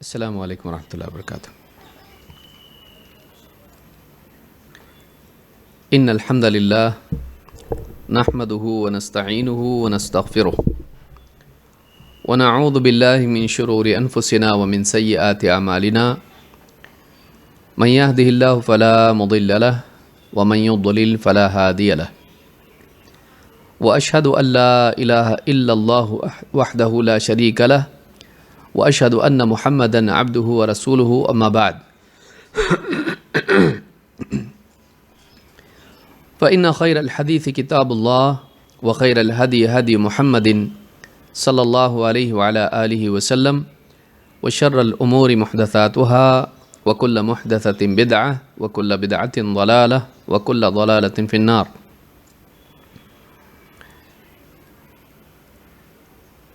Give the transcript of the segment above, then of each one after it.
السلام علیکم ورحمۃ اللہ وبرکاتہ۔ ان الحمد للہ نحمده ونستعینه ونستغفره ونعوذ باللہ من شرور انفسنا ومن سیئات اعمالنا من يهده اللہ فلا مضل له ومن يضلل فلا هادی له واشهد ان لا الہ الا اللہ وحدہ لا شریک له واشهد ان محمدا عبده ورسوله اما بعد فإن خير الحديث كتاب الله وخير الهدي هدي محمد صلى الله عليه وعلى آله وسلم وشر الأمور محدثاتها وكل محدثة بدعة وكل بدعة ضلالة وكل ضلالة في النار۔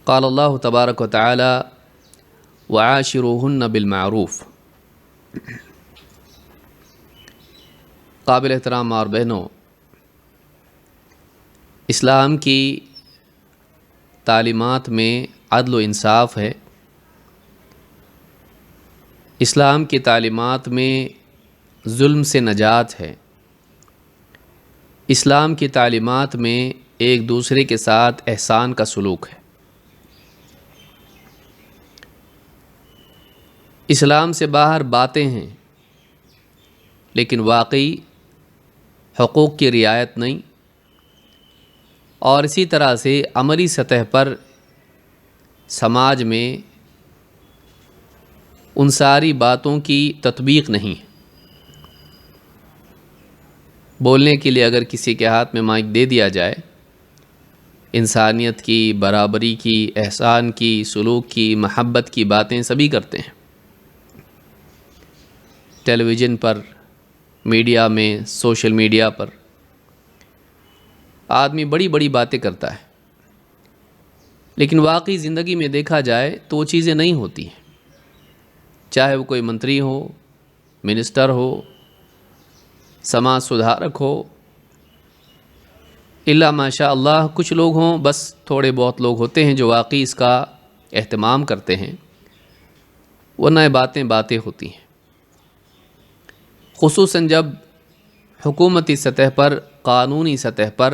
قال الله تبارك وتعالى وعاشروهن بالمعروف۔ قابل احترام ماں اور بہنوں، اسلام کی تعلیمات میں عدل و انصاف ہے۔ اسلام کی تعلیمات میں ظلم سے نجات ہے۔ اسلام کی تعلیمات میں ایک دوسرے کے ساتھ احسان کا سلوک ہے۔ اسلام سے باہر باتیں ہیں لیکن واقعی حقوق کی رعایت نہیں، اور اسی طرح سے عملی سطح پر سماج میں ان ساری باتوں کی تطبیق نہیں۔ بولنے کے لیے اگر کسی کے ہاتھ میں مائک دے دیا جائے، انسانیت کی، برابری کی، احسان کی، سلوک کی، محبت کی باتیں سبھی کرتے ہیں۔ ٹیلی ویژن پر، میڈیا میں، سوشل میڈیا پر آدمی بڑی بڑی باتیں کرتا ہے، لیکن واقعی زندگی میں دیکھا جائے تو وہ چیزیں نہیں ہوتی ہیں۔ چاہے وہ کوئی منتری ہو، منسٹر ہو، سماج سدھارک ہو، الا ماشاء اللہ کچھ لوگ ہوں، بس تھوڑے بہت لوگ ہوتے ہیں جو واقعی اس کا اہتمام کرتے ہیں، ورنہ باتیں ہوتی ہیں۔ خصوصاً جب حکومتی سطح پر، قانونی سطح پر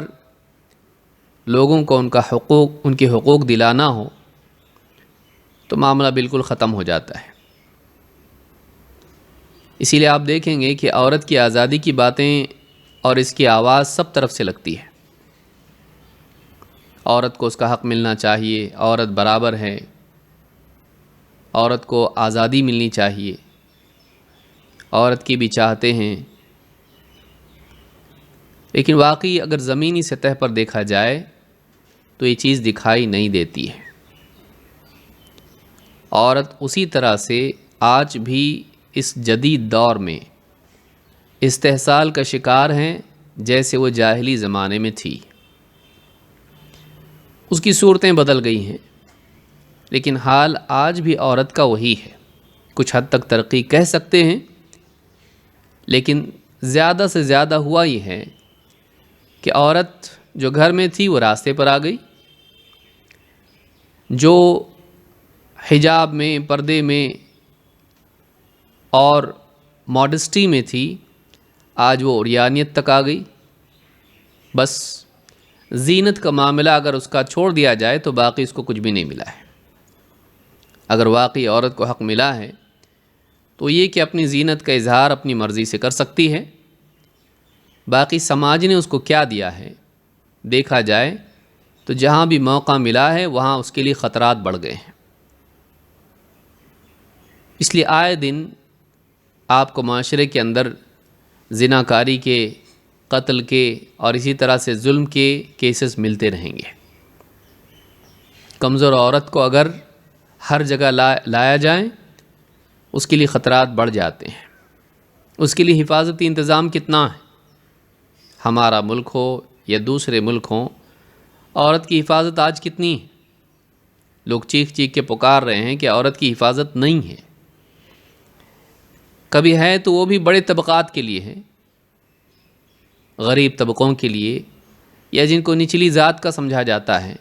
لوگوں کو ان کے حقوق دلانا ہو تو معاملہ بالکل ختم ہو جاتا ہے۔ اسی لیے آپ دیکھیں گے کہ عورت کی آزادی کی باتیں اور اس کی آواز سب طرف سے لگتی ہے۔ عورت کو اس کا حق ملنا چاہیے، عورت برابر ہے، عورت کو آزادی ملنی چاہیے، عورت کی بھی چاہتے ہیں، لیکن واقعی اگر زمینی سطح پر دیکھا جائے تو یہ چیز دکھائی نہیں دیتی ہے۔ عورت اسی طرح سے آج بھی اس جدید دور میں استحصال کا شکار ہیں جیسے وہ جاہلی زمانے میں تھی۔ اس کی صورتیں بدل گئی ہیں، لیکن حال آج بھی عورت کا وہی ہے۔ کچھ حد تک ترقی کہہ سکتے ہیں، لیکن زیادہ سے زیادہ ہوا یہ ہے کہ عورت جو گھر میں تھی وہ راستے پر آ گئی، جو حجاب میں، پردے میں اور ماڈسٹی میں تھی، آج وہ عریانیت تک آ گئی۔ بس زینت کا معاملہ اگر اس کا چھوڑ دیا جائے تو باقی اس کو کچھ بھی نہیں ملا ہے۔ اگر واقعی عورت کو حق ملا ہے تو یہ کہ اپنی زینت کا اظہار اپنی مرضی سے کر سکتی ہے۔ باقی سماج نے اس کو کیا دیا ہے، دیکھا جائے تو جہاں بھی موقع ملا ہے وہاں اس کے لیے خطرات بڑھ گئے ہیں۔ اس لیے آئے دن آپ کو معاشرے کے اندر زناکاری کے، قتل کے اور اسی طرح سے ظلم کے کیسز ملتے رہیں گے۔ کمزور عورت کو اگر ہر جگہ لایا جائے اس کے لیے خطرات بڑھ جاتے ہیں۔ اس کے لیے حفاظتی انتظام کتنا ہے؟ ہمارا ملک ہو یا دوسرے ملک ہوں، عورت کی حفاظت آج کتنی ہے؟ لوگ چیخ کے پکار رہے ہیں کہ عورت کی حفاظت نہیں ہے۔ کبھی ہے تو وہ بھی بڑے طبقات کے لیے ہے، غریب طبقوں کے لیے، یا جن کو نچلی ذات کا سمجھا جاتا ہے،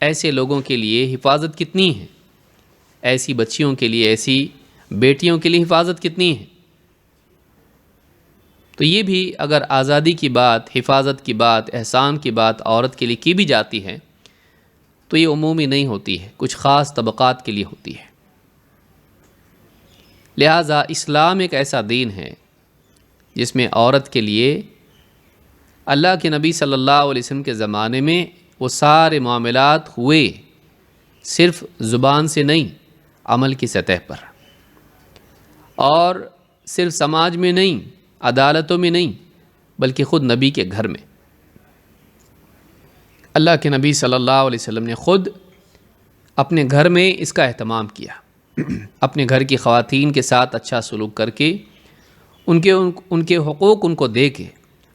ایسے لوگوں کے لیے حفاظت کتنی ہے؟ ایسی بچیوں کے لیے، ایسی بیٹیوں کے لیے حفاظت کتنی ہے۔ تو یہ بھی اگر آزادی کی بات، حفاظت کی بات، احسان کی بات عورت کے لیے کی بھی جاتی ہے تو یہ عمومی نہیں ہوتی ہے، کچھ خاص طبقات کے لیے ہوتی ہے۔ لہٰذا اسلام ایک ایسا دین ہے جس میں عورت کے لیے اللہ کے نبی صلی اللہ علیہ وسلم کے زمانے میں وہ سارے معاملات ہوئے، صرف زبان سے نہیں، عمل کی سطح پر، اور صرف سماج میں نہیں، عدالتوں میں نہیں، بلکہ خود نبی کے گھر میں اللہ کے نبی صلی اللہ علیہ وسلم نے خود اپنے گھر میں اس کا اہتمام کیا، اپنے گھر کی خواتین کے ساتھ اچھا سلوک کر کے ان کے حقوق ان کو دے کے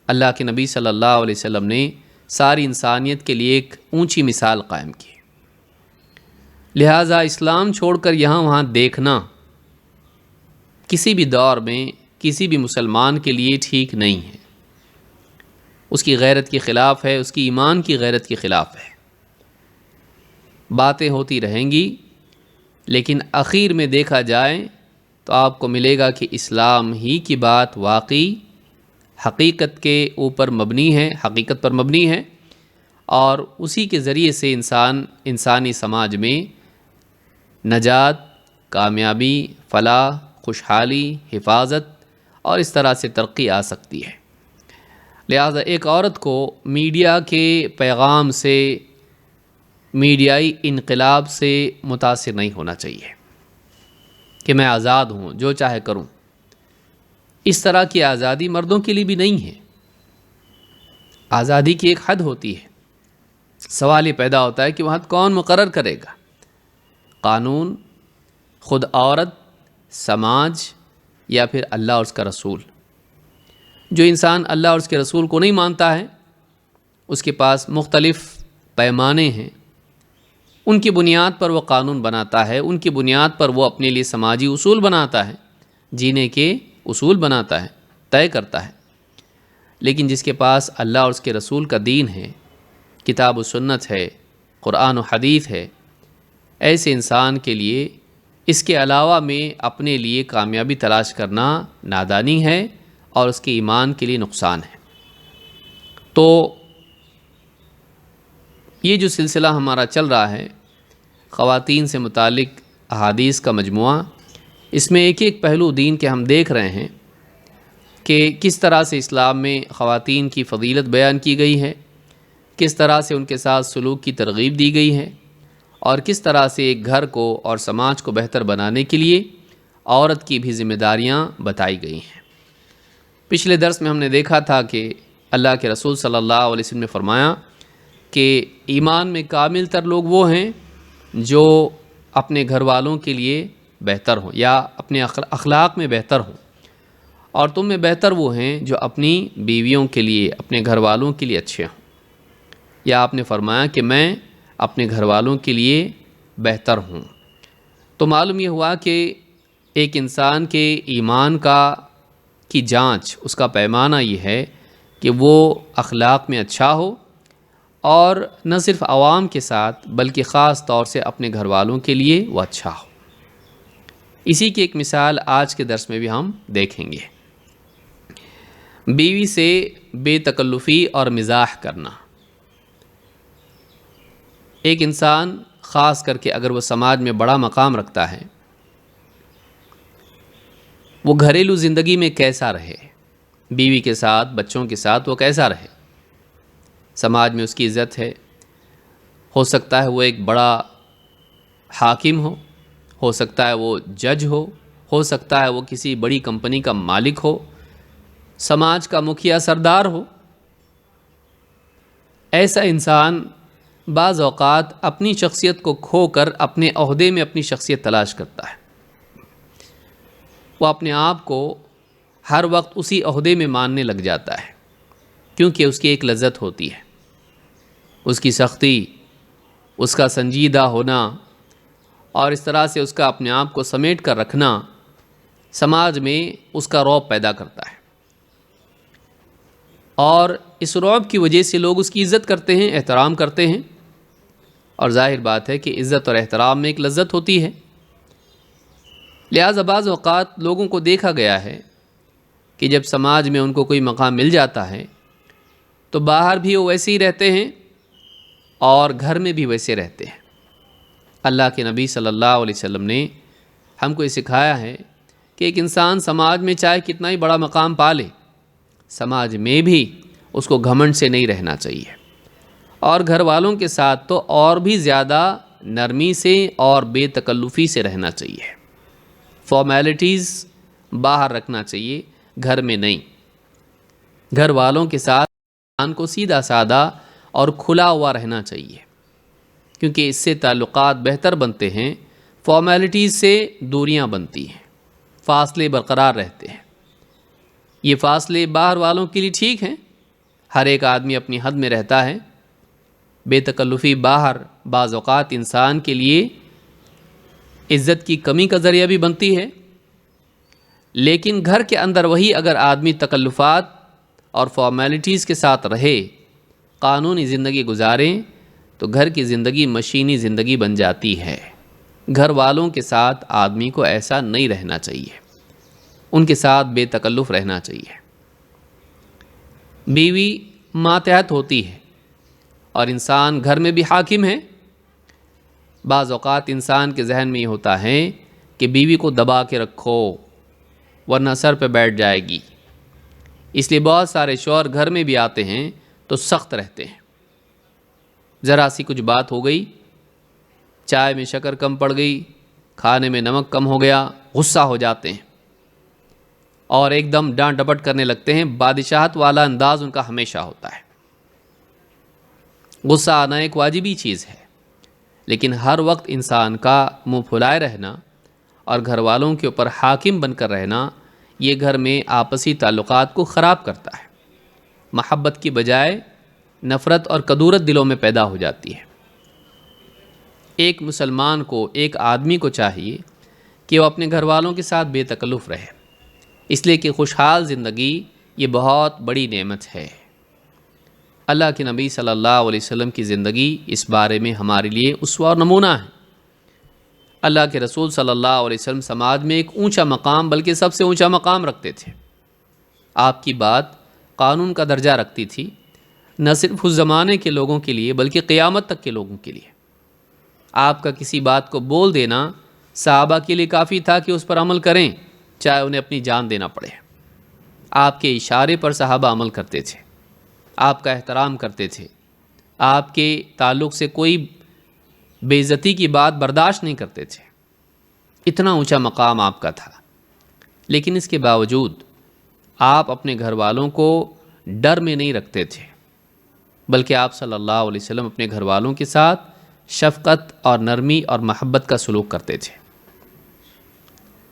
اللہ کے نبی صلی اللہ علیہ وسلم نے ساری انسانیت کے لیے ایک اونچی مثال قائم کی۔ لہٰذا اسلام چھوڑ کر یہاں وہاں دیکھنا کسی بھی دور میں کسی بھی مسلمان کے لیے ٹھیک نہیں ہے، اس کی غیرت کے خلاف ہے، اس کی ایمان کی غیرت کے خلاف ہے۔ باتیں ہوتی رہیں گی، لیکن اخیر میں دیکھا جائے تو آپ کو ملے گا کہ اسلام ہی کی بات واقعی حقیقت کے اوپر مبنی ہے، حقیقت پر مبنی ہے، اور اسی کے ذریعے سے انسانی سماج میں نجات، کامیابی، فلاح، خوشحالی، حفاظت اور اس طرح سے ترقی آ سکتی ہے۔ لہذا ایک عورت کو میڈیا کے پیغام سے، میڈیائی انقلاب سے متاثر نہیں ہونا چاہیے کہ میں آزاد ہوں، جو چاہے کروں۔ اس طرح کی آزادی مردوں کے لیے بھی نہیں ہے۔ آزادی کی ایک حد ہوتی ہے۔ سوال یہ پیدا ہوتا ہے کہ وہ حد کون مقرر کرے گا؟ قانون، خود عورت، سماج، یا پھر اللہ اور اس کا رسول؟ جو انسان اللہ اور اس کے رسول کو نہیں مانتا ہے، اس کے پاس مختلف پیمانے ہیں، ان کی بنیاد پر وہ قانون بناتا ہے، ان کی بنیاد پر وہ اپنے لیے سماجی اصول بناتا ہے، جینے کے اصول بناتا ہے، طے کرتا ہے۔ لیکن جس کے پاس اللہ اور اس کے رسول کا دین ہے، کتاب و سنت ہے، قرآن و حدیث ہے، ایسے انسان کے لیے اس کے علاوہ میں اپنے لیے کامیابی تلاش کرنا نادانی ہے اور اس کے ایمان کے لیے نقصان ہے۔ تو یہ جو سلسلہ ہمارا چل رہا ہے خواتین سے متعلق احادیث کا مجموعہ، اس میں ایک ایک پہلو دین کے ہم دیکھ رہے ہیں کہ کس طرح سے اسلام میں خواتین کی فضیلت بیان کی گئی ہے، کس طرح سے ان کے ساتھ سلوک کی ترغیب دی گئی ہے، اور کس طرح سے ایک گھر کو اور سماج کو بہتر بنانے کے لیے عورت کی بھی ذمہ داریاں بتائی گئی ہیں۔ پچھلے درس میں ہم نے دیکھا تھا کہ اللہ کے رسول صلی اللہ علیہ وسلم نے فرمایا کہ ایمان میں کامل تر لوگ وہ ہیں جو اپنے گھر والوں کے لیے بہتر ہوں یا اپنے اخلاق میں بہتر ہوں، اور تم میں بہتر وہ ہیں جو اپنی بیویوں کے لیے، اپنے گھر والوں کے لیے اچھے ہوں۔ یا آپ نے فرمایا کہ میں اپنے گھر والوں کے لیے بہتر ہوں۔ تو معلوم یہ ہوا کہ ایک انسان کے ایمان کی جانچ، اس کا پیمانہ یہ ہے کہ وہ اخلاق میں اچھا ہو، اور نہ صرف عوام کے ساتھ بلکہ خاص طور سے اپنے گھر والوں کے لیے وہ اچھا ہو۔ اسی کی ایک مثال آج کے درس میں بھی ہم دیکھیں گے۔ بیوی سے بے تکلفی اور مزاح کرنا۔ ایک انسان خاص کر کے اگر وہ سماج میں بڑا مقام رکھتا ہے، وہ گھریلو زندگی میں کیسا رہے، بیوی کے ساتھ، بچوں کے ساتھ وہ کیسا رہے، سماج میں اس کی عزت ہے۔ ہو سکتا ہے وہ ایک بڑا حاکم ہو سکتا ہے وہ جج ہو سکتا ہے وہ کسی بڑی کمپنی کا مالک ہو، سماج کا مکھیا سردار ہو۔ ایسا انسان بعض اوقات اپنی شخصیت کو کھو کر اپنے عہدے میں اپنی شخصیت تلاش کرتا ہے۔ وہ اپنے آپ کو ہر وقت اسی عہدے میں ماننے لگ جاتا ہے، کیونکہ اس کی ایک لذت ہوتی ہے، اس کی سختی، اس کا سنجیدہ ہونا، اور اس طرح سے اس کا اپنے آپ کو سمیٹ کر رکھنا سماج میں اس کا رعب پیدا کرتا ہے، اور اس رعب کی وجہ سے لوگ اس کی عزت کرتے ہیں، احترام کرتے ہیں۔ اور ظاہر بات ہے کہ عزت اور احترام میں ایک لذت ہوتی ہے، لہٰذا بعض اوقات لوگوں کو دیکھا گیا ہے کہ جب سماج میں ان کو کوئی مقام مل جاتا ہے تو باہر بھی وہ ویسے ہی رہتے ہیں اور گھر میں بھی ویسے رہتے ہیں۔ اللہ کے نبی صلی اللہ علیہ وسلم نے ہم کو یہ سکھایا ہے کہ ایک انسان سماج میں چاہے کتنا ہی بڑا مقام پا لے، سماج میں بھی اس کو گھمنڈ سے نہیں رہنا چاہیے، اور گھر والوں کے ساتھ تو اور بھی زیادہ نرمی سے اور بے تکلفی سے رہنا چاہیے۔ فارمیلٹیز باہر رکھنا چاہیے، گھر میں نہیں۔ گھر والوں کے ساتھ انسان کو سیدھا سادہ اور کھلا ہوا رہنا چاہیے، کیونکہ اس سے تعلقات بہتر بنتے ہیں، فارمیلٹیز سے دوریاں بنتی ہیں، فاصلے برقرار رہتے ہیں۔ یہ فاصلے باہر والوں کے لیے ٹھیک ہیں، ہر ایک آدمی اپنی حد میں رہتا ہے۔ بے تکلفی باہر بعض اوقات انسان کے لیے عزت کی کمی کا ذریعہ بھی بنتی ہے، لیکن گھر کے اندر وہی اگر آدمی تکلفات اور فارمیلٹیز کے ساتھ رہے، قانونی زندگی گزاریں، تو گھر کی زندگی مشینی زندگی بن جاتی ہے۔ گھر والوں کے ساتھ آدمی کو ایسا نہیں رہنا چاہیے، ان کے ساتھ بے تکلف رہنا چاہیے۔ بیوی ماتحت ہوتی ہے اور انسان گھر میں بھی حاکم ہے۔ بعض اوقات انسان کے ذہن میں یہ ہوتا ہے کہ بیوی کو دبا کے رکھو ورنہ سر پہ بیٹھ جائے گی، اس لیے بہت سارے شوہر گھر میں بھی آتے ہیں تو سخت رہتے ہیں۔ ذرا سی کچھ بات ہو گئی، چائے میں شکر کم پڑ گئی، کھانے میں نمک کم ہو گیا، غصہ ہو جاتے ہیں اور ایک دم ڈانٹ ڈپٹ کرنے لگتے ہیں۔ بادشاہت والا انداز ان کا ہمیشہ ہوتا ہے۔ غصہ آنا ایک واجبی چیز ہے، لیکن ہر وقت انسان کا منہ پھلائے رہنا اور گھر والوں کے اوپر حاکم بن کر رہنا، یہ گھر میں آپسی تعلقات کو خراب کرتا ہے۔ محبت کی بجائے نفرت اور کدورت دلوں میں پیدا ہو جاتی ہے۔ ایک مسلمان کو، ایک آدمی کو چاہیے کہ وہ اپنے گھر والوں کے ساتھ بے تکلف رہے، اس لیے کہ خوشحال زندگی یہ بہت بڑی نعمت ہے۔ اللہ کے نبی صلی اللہ علیہ وسلم کی زندگی اس بارے میں ہمارے لیے اسوہ اور نمونہ ہے۔ اللہ کے رسول صلی اللہ علیہ وسلم سماج میں ایک اونچا مقام، بلکہ سب سے اونچا مقام رکھتے تھے۔ آپ کی بات قانون کا درجہ رکھتی تھی، نہ صرف اس زمانے کے لوگوں کے لیے بلکہ قیامت تک کے لوگوں کے لیے۔ آپ کا کسی بات کو بول دینا صحابہ کے لیے کافی تھا کہ اس پر عمل کریں، چاہے انہیں اپنی جان دینا پڑے۔ آپ کے اشارے پر صحابہ عمل کرتے تھے، آپ کا احترام کرتے تھے، آپ کے تعلق سے کوئی بے عزتی کی بات برداشت نہیں کرتے تھے۔ اتنا اونچا مقام آپ کا تھا، لیکن اس کے باوجود آپ اپنے گھر والوں کو ڈر میں نہیں رکھتے تھے، بلکہ آپ صلی اللہ علیہ وسلم اپنے گھر والوں کے ساتھ شفقت اور نرمی اور محبت کا سلوک کرتے تھے۔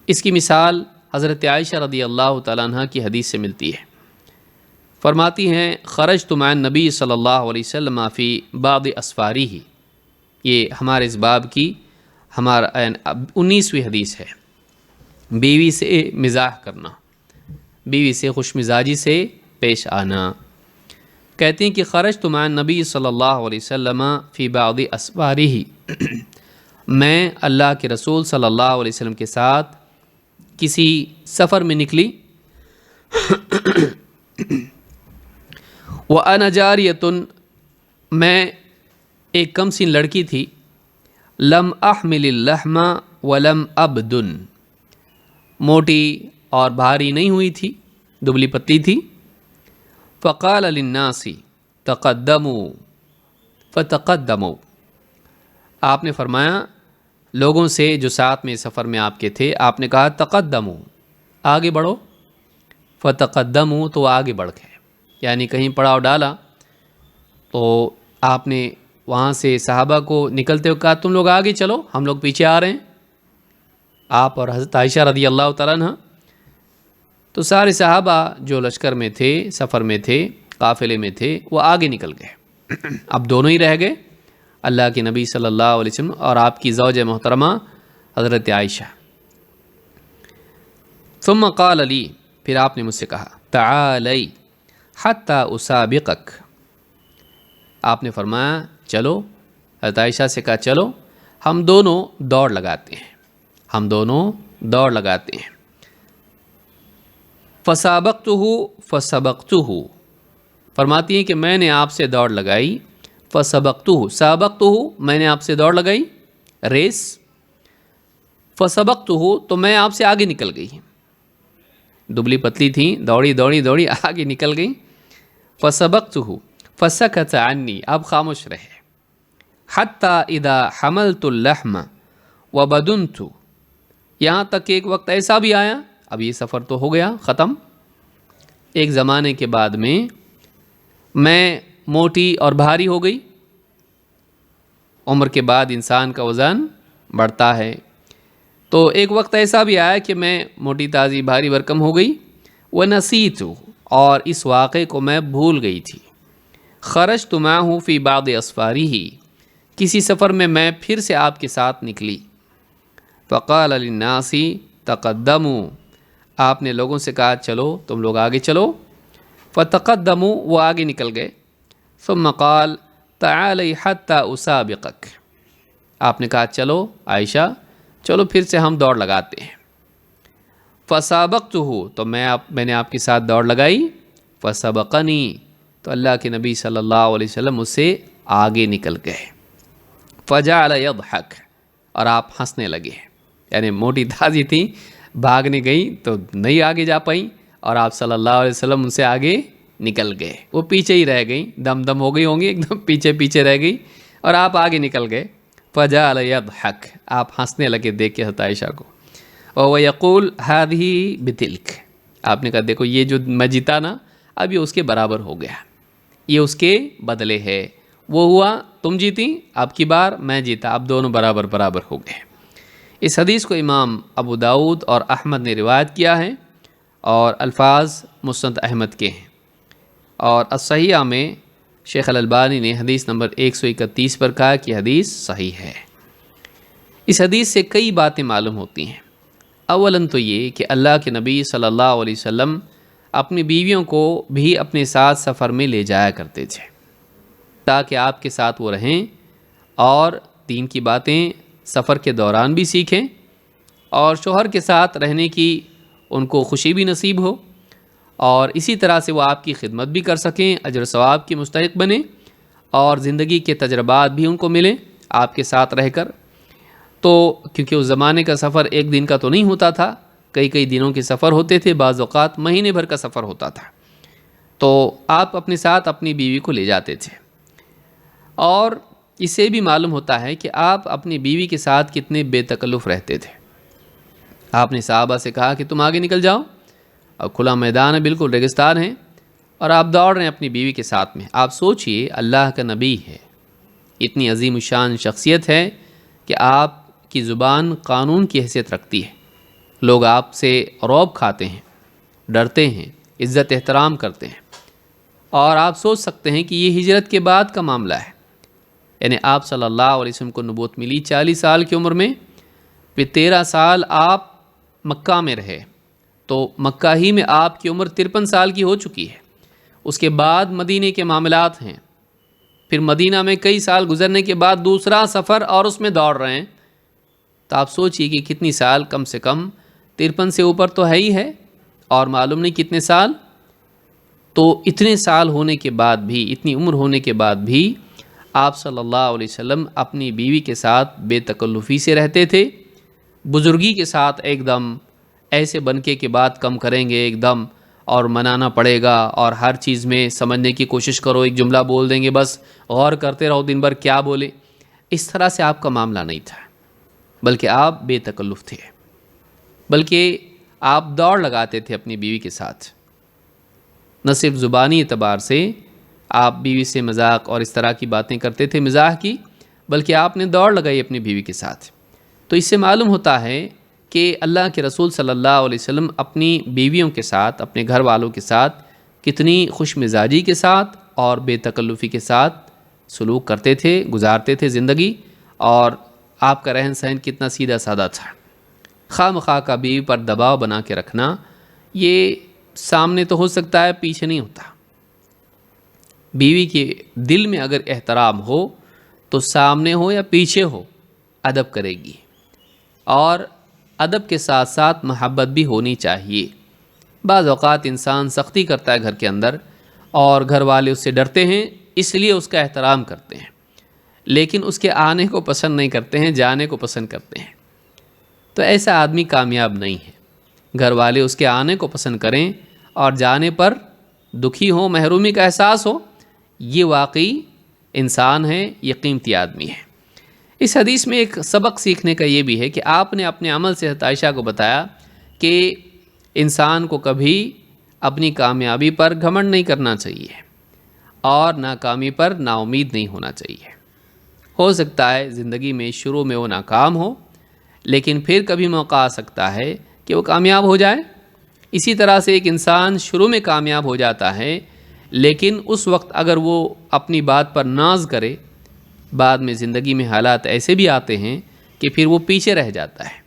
اس کی مثال حضرت عائشہ رضی اللہ تعالیٰ عنہ کی حدیث سے ملتی ہے۔ فرماتی ہیں خرجت مع النبی صلی اللہ علیہ وسلم فی بعض اسفارہ، یہ ہمارے اس باب کی 19ویں حدیث ہے۔ بیوی سے مزاح کرنا، بیوی سے خوش مزاجی سے پیش آنا۔ کہتے ہیں کہ خرجت مع النبی صلی اللہ علیہ وسلم فی بعض اسفارہ، میں اللہ کے رسول صلی اللہ علیہ وسلم کے ساتھ کسی سفر میں نکلی، وَأَنَا جَارِيَةٌ، میں ایک کم سن لڑکی تھی، لم احمل اللحم ولم ابدن، موٹی اور بھاری نہیں ہوئی تھی، دبلی پتلی تھی۔ فقال للناس تقدموا فتقدموا، آپ نے فرمایا لوگوں سے جو ساتھ میں سفر میں آپ کے تھے، آپ نے کہا تقدموا، آگے بڑھو، فتقدموا تو آگے بڑھ گئے، یعنی کہیں پڑاؤ ڈالا تو آپ نے وہاں سے صحابہ کو نکلتے ہوئے کہا تم لوگ آگے چلو، ہم لوگ پیچھے آ رہے ہیں، آپ اور حضرت عائشہ رضی اللہ تعالیٰ عنہ۔ تو سارے صحابہ جو لشکر میں تھے، سفر میں تھے، قافلے میں تھے، وہ آگے نکل گئے۔ اب دونوں ہی رہ گئے، اللہ کے نبی صلی اللہ علیہ وسلم اور آپ کی زوج محترمہ حضرت عائشہ۔ ثم قال لی، پھر آپ نے مجھ سے کہا تعالی حتی اسابقک، آپ نے فرمایا چلو، حضرت عائشہ سے کہا چلو ہم دونوں دوڑ لگاتے ہیں، ہم دونوں دوڑ لگاتے ہیں. فسبقتہ فرماتی ہیں کہ میں نے آپ سے دوڑ لگائی. سابقتہ میں نے آپ سے دوڑ لگائی ریس. فسبقتہ تو میں آپ سے آگے نکل گئی. دبلی پتلی تھی, دوڑی آگے نکل گئی. فسبقتہ فسکت عنی اب خاموش رہے. حتی اذا حملت اللحم وبدنت یہاں تک کہ ایک وقت ایسا بھی آیا, اب یہ سفر تو ہو گیا ختم. ایک زمانے کے بعد میں موٹی اور بھاری ہو گئی. عمر کے بعد انسان کا وزن بڑھتا ہے, تو ایک وقت ایسا بھی آیا کہ میں موٹی تازی بھاری بھرکم ہو گئی. وَنَسِیتُ اور اس واقعے کو میں بھول گئی تھی. خرجت معه فی بعض اسفارہ کسی سفر میں پھر سے آپ کے ساتھ نکلی. فقال للناس تقدموا آپ نے لوگوں سے کہا چلو تم لوگ آگے چلو. فتقدموا وہ آگے نکل گئے. ثم قال تعالی حتی اسابقک آپ نے کہا چلو عائشہ چلو پھر سے ہم دوڑ لگاتے ہیں. فسابقتہ تو میں نے آپ کے ساتھ دوڑ لگائی. فسبقنی تو اللہ کے نبی صلی اللہ علیہ وسلم اس سے آگے نکل گئے. فجعل یضحک اور آپ ہنسنے لگے. یعنی موٹی تازی تھیں, بھاگنے گئی تو نہیں آگے جا پائیں, اور آپ صلی اللہ علیہ وسلم ان سے آگے نکل گئے. وہ پیچھے ہی رہ گئیں, دم ہو گئی ہوں گی, ایک دم پیچھے رہ گئی, اور آپ آگے نکل گئے. فجعل یضحک آپ ہنسنے لگے دیکھ کے حضرت عائشہ کو. اور یقول ہذہ بتلک آپ نے کہا دیکھو یہ جو میں جیتا نا اب یہ اس کے برابر ہو گیا, یہ اس کے بدلے ہے. وہ ہوا تم جیتی, آپ کی بار میں جیتا, اب دونوں برابر ہو گئے. اس حدیث کو امام ابو داؤد اور احمد نے روایت کیا ہے, اور الفاظ مسند احمد کے ہیں. اور الصحیحہ میں شیخ الالبانی نے حدیث نمبر 131 پر کہا کہ حدیث صحیح ہے. اس حدیث سے کئی باتیں معلوم ہوتی ہیں. اولاً تو یہ کہ اللہ کے نبی صلی اللہ علیہ وسلم اپنی بیویوں کو بھی اپنے ساتھ سفر میں لے جایا کرتے تھے تاکہ آپ کے ساتھ وہ رہیں اور دین کی باتیں سفر کے دوران بھی سیکھیں, اور شوہر کے ساتھ رہنے کی ان کو خوشی بھی نصیب ہو, اور اسی طرح سے وہ آپ کی خدمت بھی کر سکیں, اجر و ثواب کی مستحق بنیں, اور زندگی کے تجربات بھی ان کو ملیں آپ کے ساتھ رہ کر. تو کیونکہ اس زمانے کا سفر ایک دن کا تو نہیں ہوتا تھا, کئی دنوں کے سفر ہوتے تھے, بعض اوقات مہینے بھر کا سفر ہوتا تھا. تو آپ اپنے ساتھ اپنی بیوی کو لے جاتے تھے. اور اس سے بھی معلوم ہوتا ہے کہ آپ اپنی بیوی کے ساتھ کتنے بے تکلف رہتے تھے. آپ نے صحابہ سے کہا کہ تم آگے نکل جاؤ, اور کھلا میدان ہے, بالکل ریگستان ہے, اور آپ دوڑ رہے ہیں اپنی بیوی کے ساتھ میں. آپ سوچئے اللہ کا نبی ہے, اتنی عظیم الشان شخصیت ہے کہ آپ کی زبان قانون کی حیثیت رکھتی ہے. لوگ آپ سے رعب کھاتے ہیں, ڈرتے ہیں, عزت احترام کرتے ہیں. اور آپ سوچ سکتے ہیں کہ یہ ہجرت کے بعد کا معاملہ ہے. یعنی آپ صلی اللہ علیہ وسلم کو نبوت ملی 40 سال کی عمر میں, پھر 13 سال آپ مکہ میں رہے, تو مکہ ہی میں آپ کی عمر 53 سال کی ہو چکی ہے. اس کے بعد مدینے کے معاملات ہیں, پھر مدینہ میں کئی سال گزرنے کے بعد دوسرا سفر اور اس میں دوڑ رہے ہیں. تو آپ سوچئے کہ کتنی سال, کم سے کم 53 سے اوپر تو ہے ہی ہے, اور معلوم نہیں کتنے سال. تو اتنے سال ہونے کے بعد بھی, اتنی عمر ہونے کے بعد بھی آپ صلی اللہ علیہ وسلم اپنی بیوی کے ساتھ بے تکلفی سے رہتے تھے, بزرگی کے ساتھ. ایک دم ایسے بنکے کی بات کم کریں گے ایک دم, اور منانا پڑے گا, اور ہر چیز میں سمجھنے کی کوشش کرو, ایک جملہ بول دیں گے بس غور کرتے رہو دن بھر کیا بولے. اس طرح سے آپ کا معاملہ نہیں تھا, بلکہ آپ بے تکلف تھے, بلکہ آپ دوڑ لگاتے تھے اپنی بیوی کے ساتھ. نہ صرف زبانی اعتبار سے آپ بیوی سے مذاق اور اس طرح کی باتیں کرتے تھے, مزاح کی, بلکہ آپ نے دوڑ لگائی اپنی بیوی کے ساتھ. تو اس سے معلوم ہوتا ہے کہ اللہ کے رسول صلی اللہ علیہ وسلم اپنی بیویوں کے ساتھ, اپنے گھر والوں کے ساتھ کتنی خوش مزاجی کے ساتھ اور بے تکلفی کے ساتھ سلوک کرتے تھے, گزارتے تھے زندگی. اور آپ کا رہن سہن کتنا سیدھا سادہ تھا. خواہ مخواہ کا بیوی پر دباؤ بنا کے رکھنا, یہ سامنے تو ہو سکتا ہے, پیچھے نہیں ہوتا. بیوی کے دل میں اگر احترام ہو تو سامنے ہو یا پیچھے ہو ادب کرے گی, اور ادب کے ساتھ ساتھ محبت بھی ہونی چاہیے۔ بعض اوقات انسان سختی کرتا ہے گھر کے اندر اور گھر والے اس سے ڈرتے ہیں، اس لیے اس کا احترام کرتے ہیں، لیکن اس کے آنے کو پسند نہیں کرتے ہیں، جانے کو پسند کرتے ہیں۔ تو ایسا آدمی کامیاب نہیں ہے۔ گھر والے اس کے آنے کو پسند کریں اور جانے پر دکھی ہوں، محرومی کا احساس ہو، یہ واقعی انسان ہے، یہ قیمتی آدمی ہے۔ اس حدیث میں ایک سبق سیکھنے کا یہ بھی ہے کہ آپ نے اپنے عمل سے حضرت عائشہ کو بتایا کہ انسان کو کبھی اپنی کامیابی پر گھمنڈ نہیں کرنا چاہیے اور ناکامی پر نا امید نہیں ہونا چاہیے۔ ہو سکتا ہے زندگی میں شروع میں وہ ناکام ہو، لیکن پھر کبھی موقع آ سکتا ہے کہ وہ کامیاب ہو جائے۔ اسی طرح سے ایک انسان شروع میں کامیاب ہو جاتا ہے، لیکن اس وقت اگر وہ اپنی بات پر ناز کرے، بعد میں زندگی میں حالات ایسے بھی آتے ہیں کہ پھر وہ پیچھے رہ جاتا ہے۔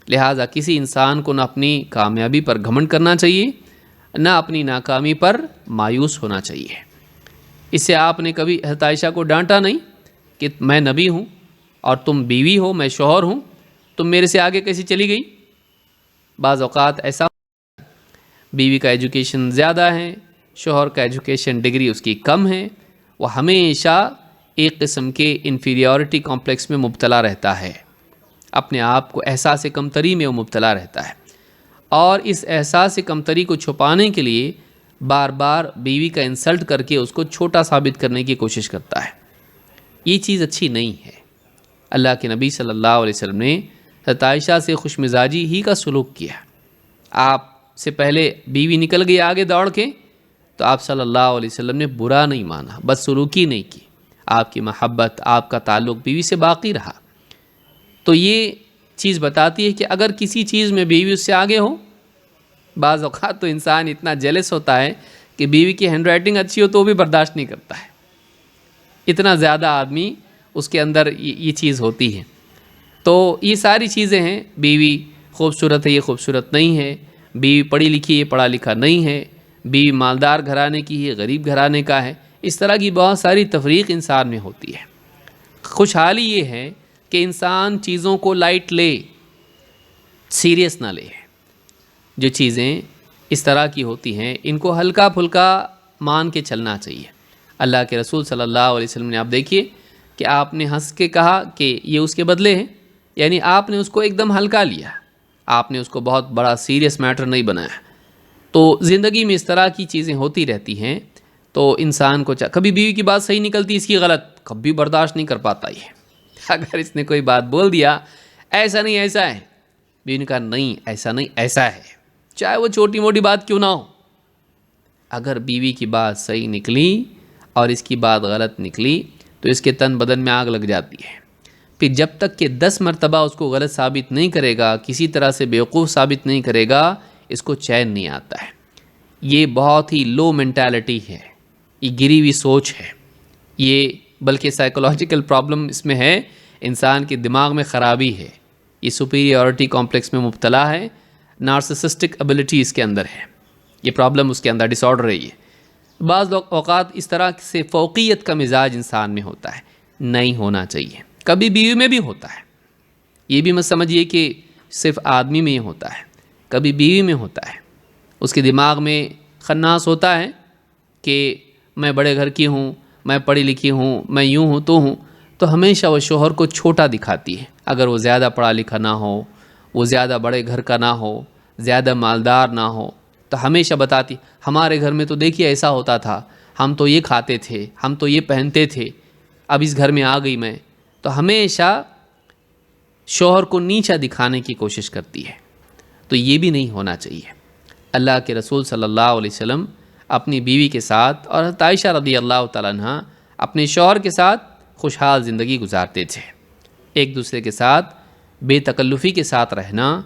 لہٰذا کسی انسان کو نہ اپنی کامیابی پر گھمنڈ کرنا چاہیے، نہ اپنی ناکامی پر مایوس ہونا چاہیے۔ اس سے آپ نے کبھی حضرت عائشہ کو ڈانٹا نہیں کہ میں نبی ہوں اور تم بیوی ہو، میں شوہر ہوں، تم میرے سے آگے کیسی چلی گئی؟ بعض اوقات ایسا بیوی کا ایجوکیشن زیادہ ہے، شوہر کا ایجوکیشن ڈگری اس کی کم ہے، وہ ہمیشہ ایک قسم کے انفیریورٹی کمپلیکس میں مبتلا رہتا ہے، اپنے آپ کو احساس کمتری میں وہ مبتلا رہتا ہے، اور اس احساس کمتری کو چھپانے کے لیے بار بار بیوی کا انسلٹ کر کے اس کو چھوٹا ثابت کرنے کی کوشش کرتا ہے۔ یہ چیز اچھی نہیں ہے۔ اللہ کے نبی صلی اللہ علیہ وسلم نے حضرت عائشہ سے خوش مزاجی ہی کا سلوک کیا۔ آپ سے پہلے بیوی نکل گئی آگے دوڑ کے تو آپ صلی اللہ علیہ وسلم نے برا نہیں مانا، بدسلوکی نہیں کی، آپ کی محبت، آپ کا تعلق بیوی سے باقی رہا۔ تو یہ چیز بتاتی ہے کہ اگر کسی چیز میں بیوی اس سے آگے ہو، بعض اوقات تو انسان اتنا جیلس ہوتا ہے کہ بیوی کی ہینڈ رائٹنگ اچھی ہو تو وہ بھی برداشت نہیں کرتا ہے، اتنا زیادہ آدمی اس کے اندر یہ چیز ہوتی ہے۔ تو یہ ساری چیزیں ہیں، بیوی خوبصورت ہے، یہ خوبصورت نہیں ہے، بیوی پڑھی لکھی، یہ پڑھا لکھا نہیں ہے، بیوی مالدار گھرانے کی ہے، غریب گھرانے کا ہے، اس طرح کی بہت ساری تفریق انسان میں ہوتی ہے۔ خوشحالی یہ ہے کہ انسان چیزوں کو لائٹ لے، سیریس نہ لے۔ جو چیزیں اس طرح کی ہوتی ہیں ان کو ہلکا پھلکا مان کے چلنا چاہیے۔ اللہ کے رسول صلی اللہ علیہ وسلم نے آپ دیکھیے کہ آپ نے ہنس کے کہا کہ یہ اس کے بدلے ہیں، یعنی آپ نے اس کو ایک دم ہلکا لیا، آپ نے اس کو بہت بڑا سیریس میٹر نہیں بنایا۔ تو زندگی میں اس طرح کی چیزیں ہوتی رہتی ہیں، تو انسان کو کبھی بیوی کی بات صحیح نکلتی، اس کی غلط، کبھی برداشت نہیں کر پاتا یہ۔ اگر اس نے کوئی بات بول دیا، ایسا نہیں ایسا ہے، بیوی نے کہا نہیں ایسا نہیں ایسا ہے، چاہے وہ چھوٹی موٹی بات کیوں نہ ہو۔ اگر بیوی کی بات صحیح نکلی اور اس کی بات غلط نکلی تو اس کے تن بدن میں آگ لگ جاتی ہے۔ پھر جب تک کہ 10 مرتبہ اس کو غلط ثابت نہیں کرے گا، کسی طرح سے بیوقوف ثابت نہیں کرے گا، اس کو چین نہیں آتا ہے۔ یہ بہت ہی لو مینٹالٹی ہے، یہ گری ہوئی سوچ ہے، یہ بلکہ سائیکولوجیکل پرابلم اس میں ہے، انسان کے دماغ میں خرابی ہے، یہ سپیریورٹی کمپلیکس میں مبتلا ہے، نارسسسٹک ایبلٹی اس کے اندر ہے، یہ پرابلم اس کے اندر ڈس آرڈر ہے۔ یہ بعض اوقات اس طرح سے فوقیت کا مزاج انسان میں ہوتا ہے، نہیں ہونا چاہیے۔ کبھی بیوی میں بھی ہوتا ہے، یہ بھی مت سمجھیے کہ صرف آدمی میں یہ ہوتا ہے، کبھی بیوی میں ہوتا ہے۔ اس کے دماغ میں خناس ہوتا ہے کہ میں بڑے گھر کی ہوں، میں پڑھی لکھی ہوں، میں یوں ہوں تو ہمیشہ وہ شوہر کو چھوٹا دکھاتی ہے۔ اگر وہ زیادہ پڑھا لکھا نہ ہو، وہ زیادہ بڑے گھر کا نہ ہو، زیادہ مالدار نہ ہو، تو ہمیشہ بتاتی ہمارے گھر میں تو دیکھیے ایسا ہوتا تھا، ہم تو یہ کھاتے تھے، ہم تو یہ پہنتے تھے، اب اس گھر میں آ گئی میں، تو ہمیشہ شوہر کو نیچا دکھانے کی کوشش کرتی ہے۔ تو یہ بھی نہیں ہونا چاہیے۔ اللہ کے رسول صلی اللہ علیہ وسلم اپنی بیوی کے ساتھ اور حضرت عائشہ رضی اللہ تعالیٰ عنہ اپنے شوہر کے ساتھ خوشحال زندگی گزارتے تھے۔ ایک دوسرے کے ساتھ بے تکلفی کے ساتھ رہنا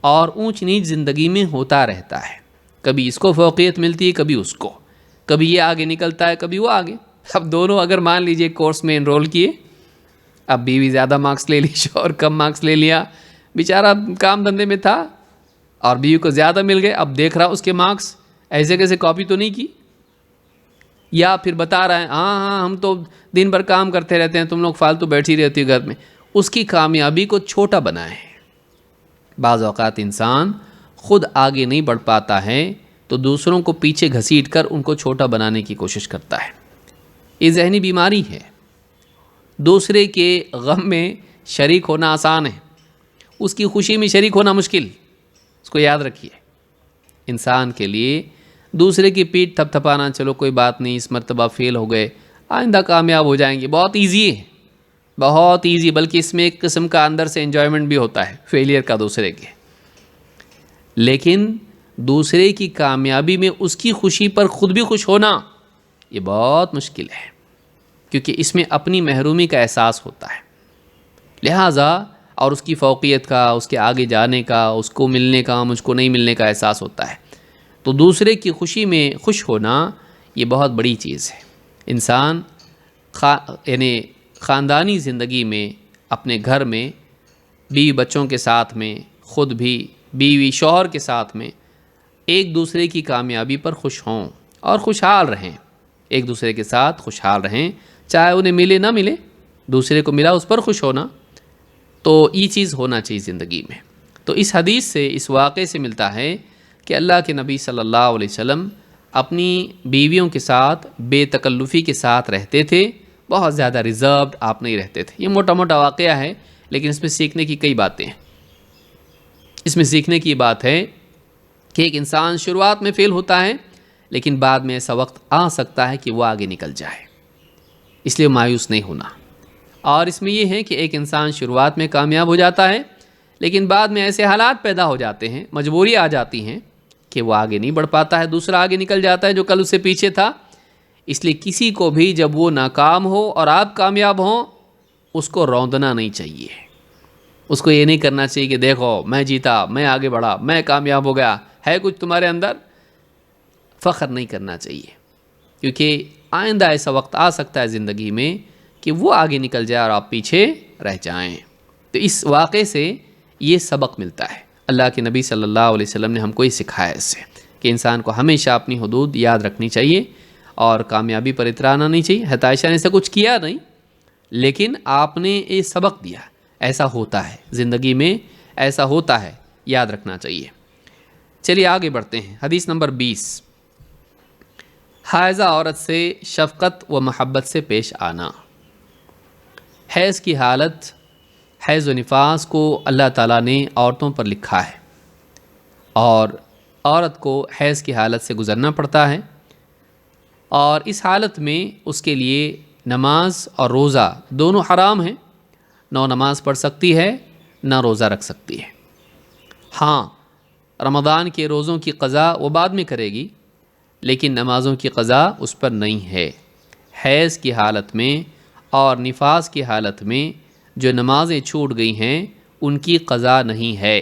اور اونچ نیچ زندگی میں ہوتا رہتا ہے، کبھی اس کو فوقیت ملتی ہے، کبھی اس کو، کبھی یہ آگے نکلتا ہے، کبھی وہ آگے۔ اب دونوں اگر مان لیجئے کورس میں انرول کیے، اب بیوی زیادہ مارکس لے لی، شوہر کم مارکس لے لیا، بیچارہ کام دھندے میں تھا اور بیوی کو زیادہ مل گئے، اب دیکھ رہا اس کے مارکس ایسے کیسے کاپی تو نہیں کی، یا پھر بتا رہا ہے ہاں ہم تو دن بھر کام کرتے رہتے ہیں، تم لوگ فالتو بیٹھی رہتی ہو گھر میں۔ اس کی کامیابی کو چھوٹا بنائیں، بعض اوقات انسان خود آگے نہیں بڑھ پاتا ہے تو دوسروں کو پیچھے گھسیٹ کر ان کو چھوٹا بنانے کی کوشش کرتا ہے. یہ ذہنی بیماری ہے. دوسرے کے غم میں شریک ہونا آسان ہے، اس کی خوشی میں شریک ہونا مشکل. اس کو یاد رکھیے، انسان کے لیے دوسرے کی پیٹھ تھپ تھپانا، چلو کوئی بات نہیں، اس مرتبہ فیل ہو گئے، آئندہ کامیاب ہو جائیں گے، بہت ایزی ہے، بہت ایزی. بلکہ اس میں ایک قسم کا اندر سے انجوائمنٹ بھی ہوتا ہے فیلئر کا دوسرے کے. لیکن دوسرے کی کامیابی میں اس کی خوشی پر خود بھی خوش ہونا یہ بہت مشکل ہے، کیونکہ اس میں اپنی محرومی کا احساس ہوتا ہے. لہٰذا اور اس کی فوقیت کا، اس کے آگے جانے کا، اس کو ملنے کا، مجھ کو نہیں ملنے کا احساس ہوتا ہے. تو دوسرے کی خوشی میں خوش ہونا یہ بہت بڑی چیز ہے. انسان یعنی خاندانی زندگی میں، اپنے گھر میں، بیوی بچوں کے ساتھ میں، خود بھی بیوی شوہر کے ساتھ میں ایک دوسرے کی کامیابی پر خوش ہوں اور خوشحال رہیں. ایک دوسرے کے ساتھ خوشحال رہیں، چاہے انہیں ملے نہ ملے، دوسرے کو ملا اس پر خوش ہونا. تو یہ چیز ہونا چاہیے زندگی میں. تو اس حدیث سے، اس واقعے سے ملتا ہے کہ اللہ کے نبی صلی اللہ علیہ وسلم اپنی بیویوں کے ساتھ بے تکلفی کے ساتھ رہتے تھے، بہت زیادہ ریزروڈ آپ نہیں رہتے تھے. یہ موٹا موٹا واقعہ ہے، لیکن اس میں سیکھنے کی کئی باتیں ہیں. اس میں سیکھنے کی بات ہے کہ ایک انسان شروعات میں فیل ہوتا ہے، لیکن بعد میں ایسا وقت آ سکتا ہے کہ وہ آگے نکل جائے، اس لیے مایوس نہیں ہونا. اور اس میں یہ ہے کہ ایک انسان شروعات میں کامیاب ہو جاتا ہے، لیکن بعد میں ایسے حالات پیدا ہو جاتے ہیں، مجبوری آ جاتی ہیں کہ وہ آگے نہیں بڑھ پاتا ہے، دوسرا آگے نکل جاتا ہے جو کل اس سے پیچھے تھا. اس لیے کسی کو بھی جب وہ ناکام ہو اور آپ کامیاب ہوں، اس کو روندنا نہیں چاہیے. اس کو یہ نہیں کرنا چاہیے کہ دیکھو میں جیتا، میں آگے بڑھا، میں کامیاب ہو گیا. ہے کچھ تمہارے اندر؟ فخر نہیں کرنا چاہیے، کیونکہ آئندہ ایسا وقت آ سکتا ہے زندگی میں کہ وہ آگے نکل جائے اور آپ پیچھے رہ جائیں. تو اس واقعے سے یہ سبق ملتا ہے. اللہ کے نبی صلی اللہ علیہ وسلم نے ہم کو یہ سکھایا اس سے کہ انسان کو ہمیشہ اپنی حدود یاد رکھنی چاہیے اور کامیابی پر اترانا نہیں چاہیے. حضرت عائشہ نے ایسا کچھ کیا نہیں، لیکن آپ نے یہ سبق دیا. ایسا ہوتا ہے زندگی میں، ایسا ہوتا ہے، یاد رکھنا چاہیے. چلیے آگے بڑھتے ہیں. حدیث نمبر 20. حائضہ عورت سے شفقت و محبت سے پیش آنا. حیض کی حالت، حیض و نفاس کو اللہ تعالیٰ نے عورتوں پر لکھا ہے، اور عورت کو حیض کی حالت سے گزرنا پڑتا ہے. اور اس حالت میں اس کے لیے نماز اور روزہ دونوں حرام ہیں. نہ نماز پڑھ سکتی ہے، نہ روزہ رکھ سکتی ہے. ہاں، رمضان کے روزوں کی قضا وہ بعد میں کرے گی، لیکن نمازوں کی قضا اس پر نہیں ہے. حیض کی حالت میں اور نفاس کی حالت میں جو نمازیں چھوٹ گئی ہیں ان کی قضا نہیں ہے.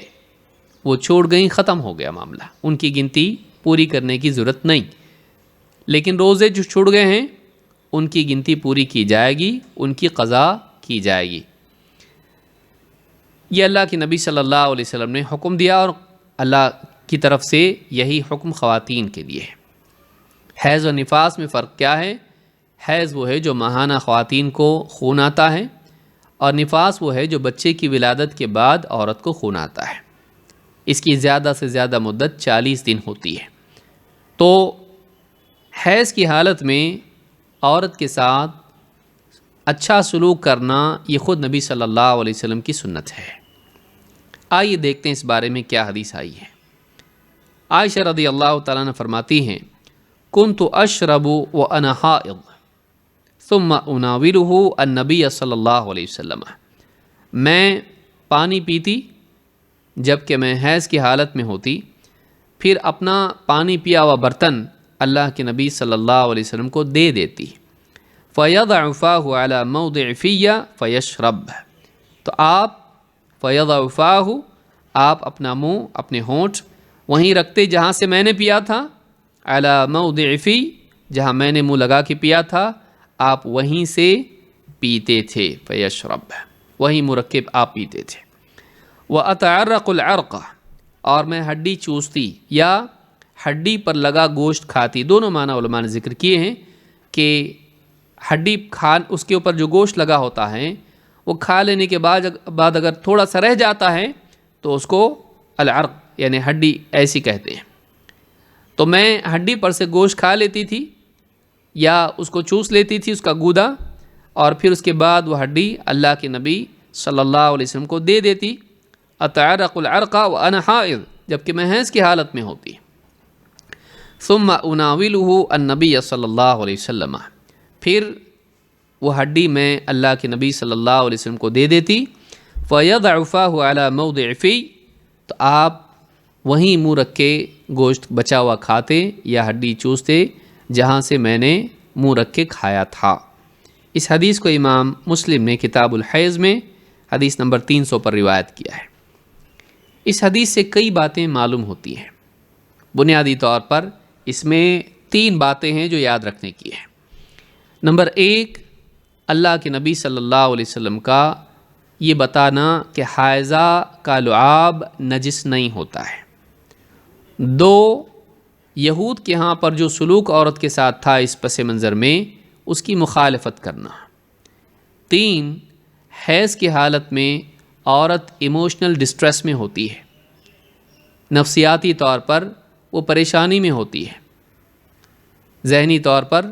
وہ چھوٹ گئیں، ختم ہو گیا معاملہ، ان کی گنتی پوری کرنے کی ضرورت نہیں. لیکن روزے جو چھوٹ گئے ہیں ان کی گنتی پوری کی جائے گی، ان کی قضا کی جائے گی. یہ اللہ کے نبی صلی اللہ علیہ وسلم نے حکم دیا، اور اللہ کی طرف سے یہی حکم خواتین کے لیے ہے. حیض و نفاس میں فرق کیا ہے؟ حیض وہ ہے جو ماہانہ خواتین کو خون آتا ہے، اور نفاس وہ ہے جو بچے کی ولادت کے بعد عورت کو خون آتا ہے. اس کی زیادہ سے زیادہ مدت 40 دن ہوتی ہے. تو حیض کی حالت میں عورت کے ساتھ اچھا سلوک کرنا یہ خود نبی صلی اللہ علیہ وسلم کی سنت ہے. آئیے دیکھتے ہیں اس بارے میں کیا حدیث آئی ہے. عائشہ رضی اللہ تعالیٰ عنہ فرماتی ہیں، کنت اشرب وانا حائض ثم اناولہ النبی صلی اللہ علیہ وسلم. میں پانی پیتی جب کہ میں حیض کی حالت میں ہوتی، پھر اپنا پانی پیا ہوا برتن اللہ کے نبی صلی اللہ علیہ وسلم کو دے دیتی. فَيَضَعُ فَاهُ عَلَى مَوْضِعِ فِيَّ فَيَشْرَبْ. تو آپ فَيَضَعُ فَاهُ، آپ اپنا منہ، اپنے ہونٹ وہیں رکھتے جہاں سے میں نے پیا تھا. عَلَى مَوْضِعِ فِي، جہاں میں نے منہ لگا کے پیا تھا آپ وہیں سے پیتے تھے. فَيَشْرَبْ، وہیں منہ رکھ کے آپ پیتے تھے. وَأَتَعَرَّقُ الْعَرْقَ، اور میں ہڈی چوستی یا ہڈی پر لگا گوشت کھاتی. دونوں معنی علماء نے ذکر کیے ہیں کہ ہڈی اس کے اوپر جو گوشت لگا ہوتا ہے وہ کھا لینے کے بعد اگر تھوڑا سا رہ جاتا ہے تو اس کو العرق یعنی ہڈی ایسی کہتے ہیں. تو میں ہڈی پر سے گوشت کھا لیتی تھی یا اس کو چوس لیتی تھی اس کا گودا، اور پھر اس کے بعد وہ ہڈی اللہ کے نبی صلی اللہ علیہ وسلم کو دے دیتی. اتعرق العرق وانا حائض، جبکہ میں حیض کی حالت میں ہوتی. ثم اناولہ النبی صلی اللہ علیہ وسلم، پھر وہ ہڈی میں اللہ کے نبی صلی اللہ علیہ وسلم کو دے دیتی. فیضع فاہ علی موضع فی، تو آپ وہیں منہ رکھ کے گوشت بچا ہوا کھاتے یا ہڈی چوستے جہاں سے میں نے منہ رکھ کے کھایا تھا. اس حدیث کو امام مسلم نے کتاب الحیض میں حدیث نمبر 300 پر روایت کیا ہے. اس حدیث سے کئی باتیں معلوم ہوتی ہیں. بنیادی طور پر اس میں 3 باتیں ہیں جو یاد رکھنے کی ہیں. نمبر 1، اللہ کے نبی صلی اللہ علیہ وسلم کا یہ بتانا کہ حائضہ کا لعاب نجس نہیں ہوتا ہے. 2، یہود کے ہاں پر جو سلوک عورت کے ساتھ تھا اس پس منظر میں، اس کی مخالفت کرنا. 3، حیض کی حالت میں عورت ایموشنل ڈسٹریس میں ہوتی ہے، نفسیاتی طور پر وہ پریشانی میں ہوتی ہے، ذہنی طور پر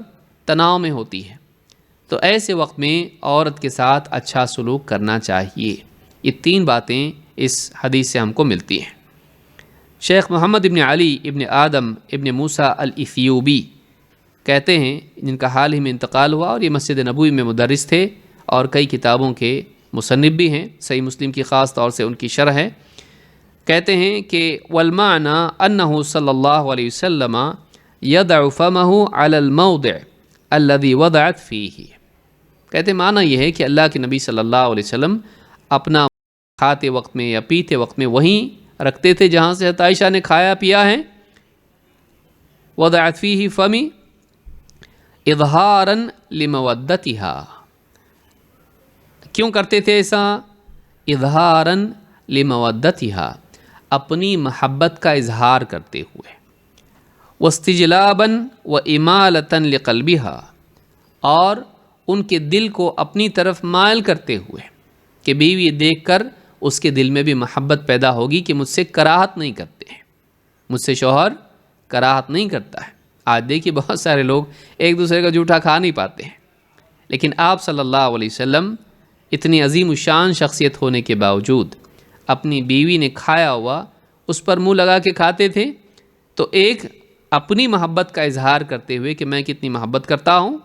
تناؤ میں ہوتی ہے. تو ایسے وقت میں عورت کے ساتھ اچھا سلوک کرنا چاہیے. یہ 3 باتیں اس حدیث سے ہم کو ملتی ہیں. شیخ محمد ابن علی ابن آدم ابن موسیٰ الایتھیوبی کہتے ہیں، جن کا حال ہی میں انتقال ہوا، اور یہ مسجد نبوی میں مدرس تھے اور کئی کتابوں کے مصنف بھی ہیں، صحیح مسلم کی خاص طور سے ان کی شرح ہے. کہتے ہیں کہ والمعنی انہ صلی اللہ علیہ وسلم یضع فمہ علی الموضع الذی وضعت فیہ. کہتے ہیں معنی یہ ہے کہ اللہ کے نبی صلی اللہ علیہ وسلم اپنا کھاتے وقت میں یا پیتے وقت میں وہیں رکھتے تھے جہاں سے حضرت عائشہ نے کھایا پیا ہے. وضعت فیہ فمی اظہارا لمودتہا. کیوں کرتے تھے ایسا؟ اظہارا لمودتہا، اپنی محبت کا اظہار کرتے ہوئے. واستجلابا وامالۃ لقلبہا، اور ان کے دل کو اپنی طرف مائل کرتے ہوئے کہ بیوی دیکھ کر اس کے دل میں بھی محبت پیدا ہوگی کہ مجھ سے کراہت نہیں کرتے ہیں، مجھ سے شوہر کراہت نہیں کرتا ہے. آج دیکھیے بہت سارے لوگ ایک دوسرے کا جھوٹا کھا نہیں پاتے ہیں، لیکن آپ صلی اللہ علیہ وسلم اتنی عظیم الشان شخصیت ہونے کے باوجود اپنی بیوی نے کھایا ہوا اس پر منہ لگا کے کھاتے تھے. تو ایک اپنی محبت کا اظہار کرتے ہوئے کہ میں کتنی محبت کرتا ہوں.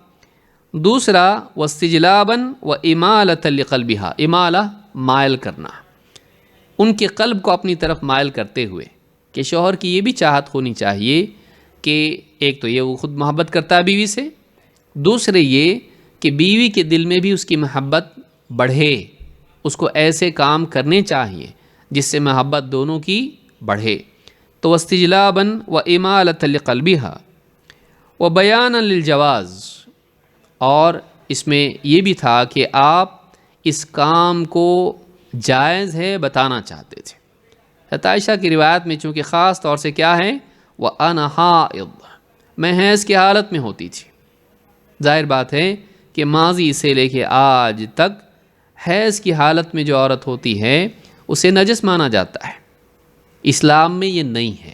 دوسرا واستجلابا وامالۃ لقلبہا، امالہ مائل کرنا، ان کے قلب کو اپنی طرف مائل کرتے ہوئے کہ شوہر کی یہ بھی چاہت ہونی چاہیے کہ ایک تو یہ وہ خود محبت کرتا ہے بیوی سے، دوسرے یہ کہ بیوی کے دل میں بھی اس کی محبت بڑھے، اس کو ایسے کام کرنے چاہیے جس سے محبت دونوں کی بڑھے. تو واستجلابا وامالۃ لقلبہا وبیانا للجواز، اور اس میں یہ بھی تھا کہ آپ اس کام کو جائز ہے بتانا چاہتے تھے. حضرت عائشہ کی روایت میں چونکہ خاص طور سے کیا ہے، وَأَنَا حَائِض، میں حیض کی حالت میں ہوتی تھی. ظاہر بات ہے کہ ماضی سے لے کے آج تک حیض کی حالت میں جو عورت ہوتی ہے اسے نجس مانا جاتا ہے. اسلام میں یہ نہیں ہے.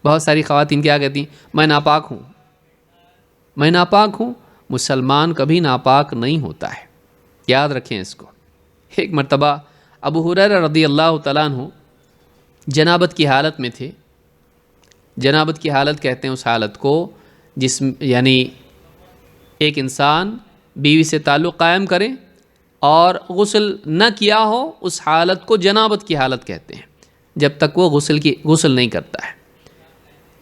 بہت ساری خواتین کیا کہتی ہیں، میں ناپاک ہوں، میں ناپاک ہوں. مسلمان کبھی ناپاک نہیں ہوتا ہے، یاد رکھیں اس کو. ایک مرتبہ ابو ہریرہ رضی اللہ تعالیٰ عنہ جنابت کی حالت میں تھے. جنابت کی حالت کہتے ہیں اس حالت کو جس یعنی ایک انسان بیوی سے تعلق قائم کرے اور غسل نہ کیا ہو، اس حالت کو جنابت کی حالت کہتے ہیں، جب تک وہ غسل نہیں کرتا ہے.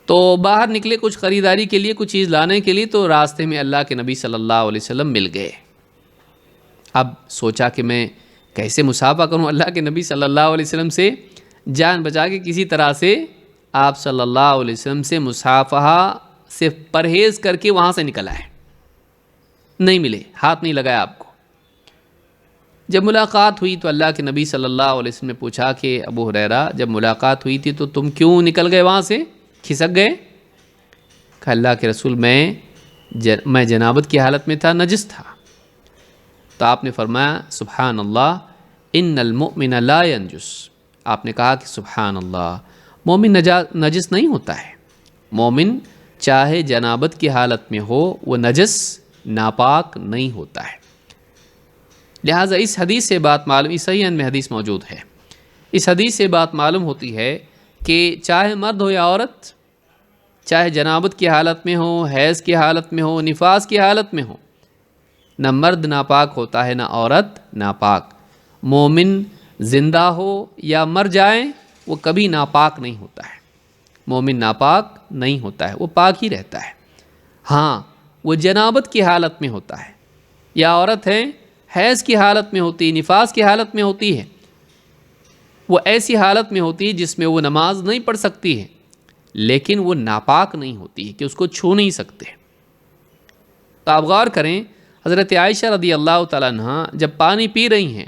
تو باہر نکلے کچھ خریداری کے لیے، کچھ چیز لانے کے لیے، تو راستے میں اللہ کے نبی صلی اللہ علیہ وسلم مل گئے. اب سوچا کہ میں کیسے مصافحہ کروں اللہ کے نبی صلی اللہ علیہ وسلم سے. جان بچا کے کسی طرح سے آپ صلی اللہ علیہ وسلم سے مصافحہ سے پرہیز کر کے وہاں سے نکل آئے. نہیں ملے، ہاتھ نہیں لگایا آپ کو. جب ملاقات ہوئی تو اللہ کے نبی صلی اللہ علیہ وسلم نے پوچھا کہ ابو ہریرہ جب ملاقات ہوئی تھی تو تم کیوں نکل گئے وہاں سے، کھسک گئے؟ کہا اللہ کے رسول میں جنابت کی حالت میں تھا، نجس تھا. تو آپ نے فرمایا سبحان اللہ ان المؤمن لا ینجس، آپ نے کہا کہ سبحان اللہ، مومن نجس نہیں ہوتا ہے۔ مومن چاہے جنابت کی حالت میں ہو وہ نجس ناپاک نہیں ہوتا ہے۔ لہٰذا اس حدیث سے بات معلوم، اس صحیح میں حدیث موجود ہے، اس حدیث سے بات معلوم ہوتی ہے کہ چاہے مرد ہو یا عورت، چاہے جنابت کی حالت میں ہو، حیض کی حالت میں ہو، نفاس کی حالت میں ہو، نہ مرد ناپاک ہوتا ہے نہ عورت ناپاک۔ مومن زندہ ہو یا مر جائے وہ کبھی ناپاک نہیں ہوتا ہے، مومن ناپاک نہیں ہوتا ہے، وہ پاک ہی رہتا ہے۔ ہاں وہ جنابت کی حالت میں ہوتا ہے، یا عورت ہے حیض کی حالت میں ہوتی، نفاس کی حالت میں ہوتی ہے، وہ ایسی حالت میں ہوتی ہے جس میں وہ نماز نہیں پڑھ سکتی ہے، لیکن وہ ناپاک نہیں ہوتی ہے کہ اس کو چھو نہیں سکتے۔ تو آپ غور کریں، حضرت عائشہ رضی اللہ تعالیٰ عنہ جب پانی پی رہی ہیں،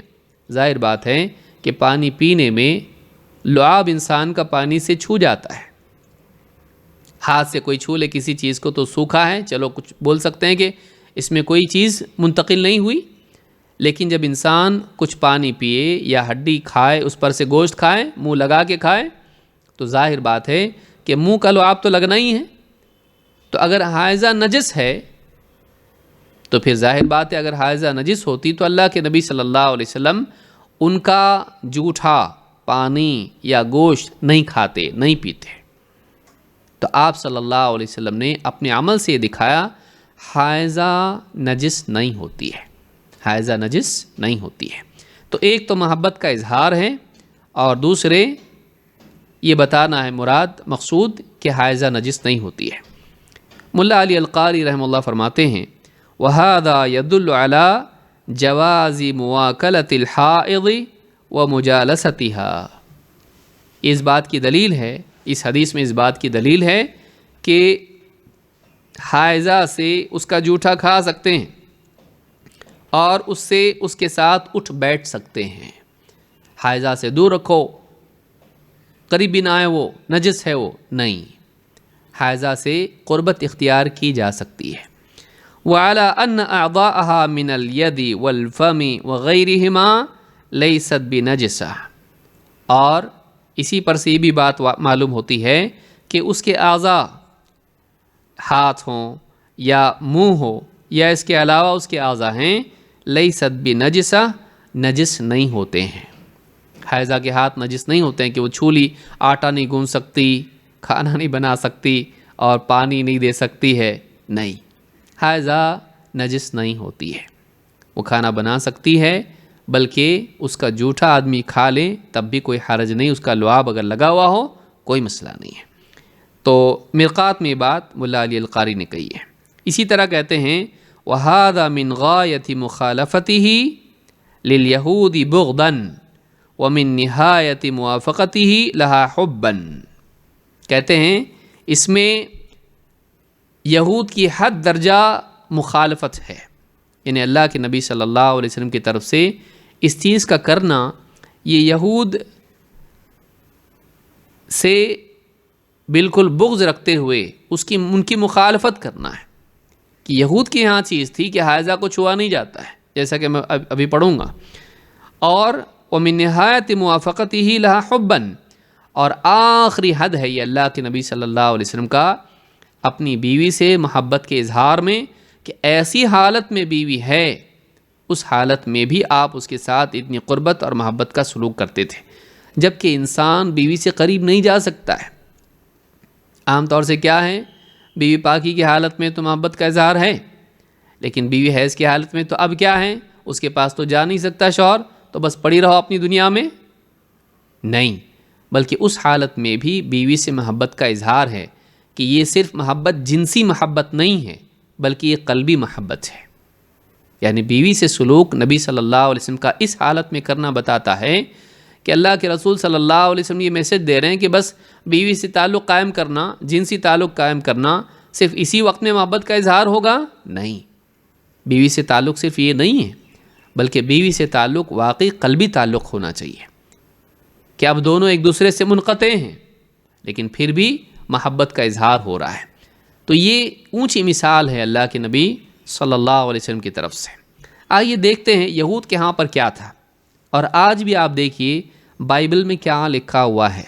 ظاہر بات ہے کہ پانی پینے میں لعاب انسان کا پانی سے چھو جاتا ہے، ہاتھ سے کوئی چھو لے کسی چیز کو تو سوکھا ہے، چلو کچھ بول سکتے ہیں کہ اس میں کوئی چیز منتقل نہیں ہوئی، لیکن جب انسان کچھ پانی پیے یا ہڈی کھائے، اس پر سے گوشت کھائے، منہ لگا کے کھائے، تو ظاہر بات ہے کہ منہ کا لعاب تو لگنا ہی ہے۔ تو اگر حائضہ نجس ہے تو پھر ظاہر بات ہے اگر حائضہ نجس ہوتی تو اللہ کے نبی صلی اللہ علیہ وسلم ان کا جوٹھا پانی یا گوشت نہیں کھاتے، نہیں پیتے۔ تو آپ صلی اللہ علیہ وسلم نے اپنے عمل سے یہ دکھایا حائضہ نجس نہیں ہوتی ہے، حائضہ نجس نہیں ہوتی ہے۔ تو ایک تو محبت کا اظہار ہے، اور دوسرے یہ بتانا ہے مراد مقصود کہ حائضہ نجس نہیں ہوتی ہے۔ ملا علی القاری رحمہ اللہ فرماتے ہیں وَهَذَا يَدُلُّ عَلَى جَوَازِ مُوَاكَلَةِ الْحَائِضِ وَمُجَالَسَتِهَا، اس بات کی دلیل ہے، اس حدیث میں اس بات کی دلیل ہے کہ حائضہ سے اس کا جوٹھا کھا سکتے ہیں اور اس سے اس کے ساتھ اٹھ بیٹھ سکتے ہیں۔ حائضہ سے دور رکھو، قریب بھی نہ آئے، وہ نجس ہے، وہ نہیں، حائضہ سے قربت اختیار کی جا سکتی ہے۔ وَعَلَىٰ أَنَّ أَعْضَاءَهَا مِنَ الْيَدِ وَالْفَمِ وَغَيْرِهِمَا لَيْسَتْ بِنَجِسَةٍ، اور اسی پر سے یہ بھی بات معلوم ہوتی ہے کہ اس کے اعضاء، ہاتھ ہوں یا منہ ہو یا اس کے علاوہ اس کے اعضاء ہیں، لَيْسَتْ بِنَجِسَةٍ، نجس نہیں ہوتے ہیں۔ حائضہ کے ہاتھ نجس نہیں ہوتے ہیں کہ وہ چھولی آٹا نہیں گون سکتی، کھانا نہیں بنا سکتی اور پانی نہیں دے سکتی ہے، نہیں، حائضہ نجس نہیں ہوتی ہے، وہ کھانا بنا سکتی ہے، بلکہ اس کا جوٹھا آدمی کھا لے تب بھی کوئی حرج نہیں، اس کا لعاب اگر لگا ہوا ہو کوئی مسئلہ نہیں ہے۔ تو مرقات میں یہ بات ملا علی القاری نے کہی ہے۔ اسی طرح کہتے ہیں وَهَذَا مِنْ غَایَةِ مُخَالَفَتِهِ لِلْيَهُودِ بُغْضًا وَمِنْ نِهَایَةِ مُوَافَقَتِهِ لَهَا حُبًّا، کہتے ہیں اس میں یہود کی حد درجہ مخالفت ہے، یعنی اللہ کے نبی صلی اللہ علیہ وسلم کی طرف سے اس چیز کا کرنا یہ یہود سے بالکل بغض رکھتے ہوئے ان کی مخالفت کرنا ہے، کہ یہود کی یہاں چیز تھی کہ حائضہ کو چھوا نہیں جاتا ہے، جیسا کہ میں ابھی پڑھوں گا، اور وَمِن نِہَایَةِ مُوَافَقَتِهِ لَهَا حُبًّا، اور آخری حد ہے یہ اللہ کے نبی صلی اللہ علیہ وسلم کا اپنی بیوی سے محبت کے اظہار میں، کہ ایسی حالت میں بیوی ہے اس حالت میں بھی آپ اس کے ساتھ اتنی قربت اور محبت کا سلوک کرتے تھے، جبکہ انسان بیوی سے قریب نہیں جا سکتا ہے۔ عام طور سے کیا ہے، بیوی پاکی کی حالت میں تو محبت کا اظہار ہے، لیکن بیوی حیض کی حالت میں تو اب کیا ہے، اس کے پاس تو جا نہیں سکتا شوہر، تو بس پڑی رہو اپنی دنیا میں، نہیں، بلکہ اس حالت میں بھی بیوی سے محبت کا اظہار ہے، کہ یہ صرف محبت جنسی محبت نہیں ہے بلکہ یہ قلبی محبت ہے۔ یعنی بیوی سے سلوک نبی صلی اللہ علیہ وسلم کا اس حالت میں کرنا بتاتا ہے کہ اللہ کے رسول صلی اللہ علیہ وسلم یہ میسج دے رہے ہیں کہ بس بیوی سے تعلق قائم کرنا، جنسی تعلق قائم کرنا صرف اسی وقت میں محبت کا اظہار ہوگا، نہیں، بیوی سے تعلق صرف یہ نہیں ہے، بلکہ بیوی سے تعلق واقعی قلبی تعلق ہونا چاہیے، کہ اب دونوں ایک دوسرے سے منقطع ہیں لیکن پھر بھی محبت کا اظہار ہو رہا ہے۔ تو یہ اونچی مثال ہے اللہ کے نبی صلی اللہ علیہ وسلم کی طرف سے۔ آئیے دیکھتے ہیں یہود کے ہاں پر کیا تھا، اور آج بھی آپ دیکھیے بائبل میں کیا لکھا ہوا ہے.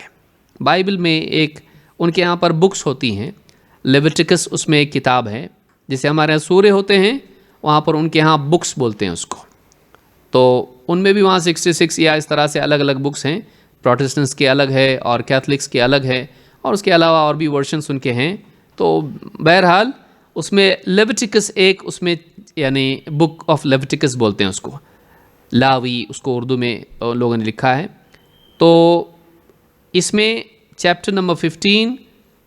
بائبل میں ایک ان کے یہاں پر بکس ہوتی ہیں. لیویٹیکس اس میں ایک کتاب ہے، جیسے ہمارے یہاں سورے ہوتے ہیں، وہاں پر ان کے یہاں بکس بولتے ہیں اس کو. تو ان میں بھی وہاں 66 یا اس طرح سے الگ الگ بکس ہیں. پروٹسٹنٹس کے الگ ہے اور کیتھلکس کے الگ ہے، اور اس کے علاوہ اور بھی ورشنس ان کے ہیں. تو بہرحال اس میں لیویٹیکس ایک اس میں یعنی بک آف لیویٹیکس بولتے ہیں اس کو، لاوی اس کو اردو میں لوگوں نے لکھا ہے. تو اس میں چیپٹر نمبر 15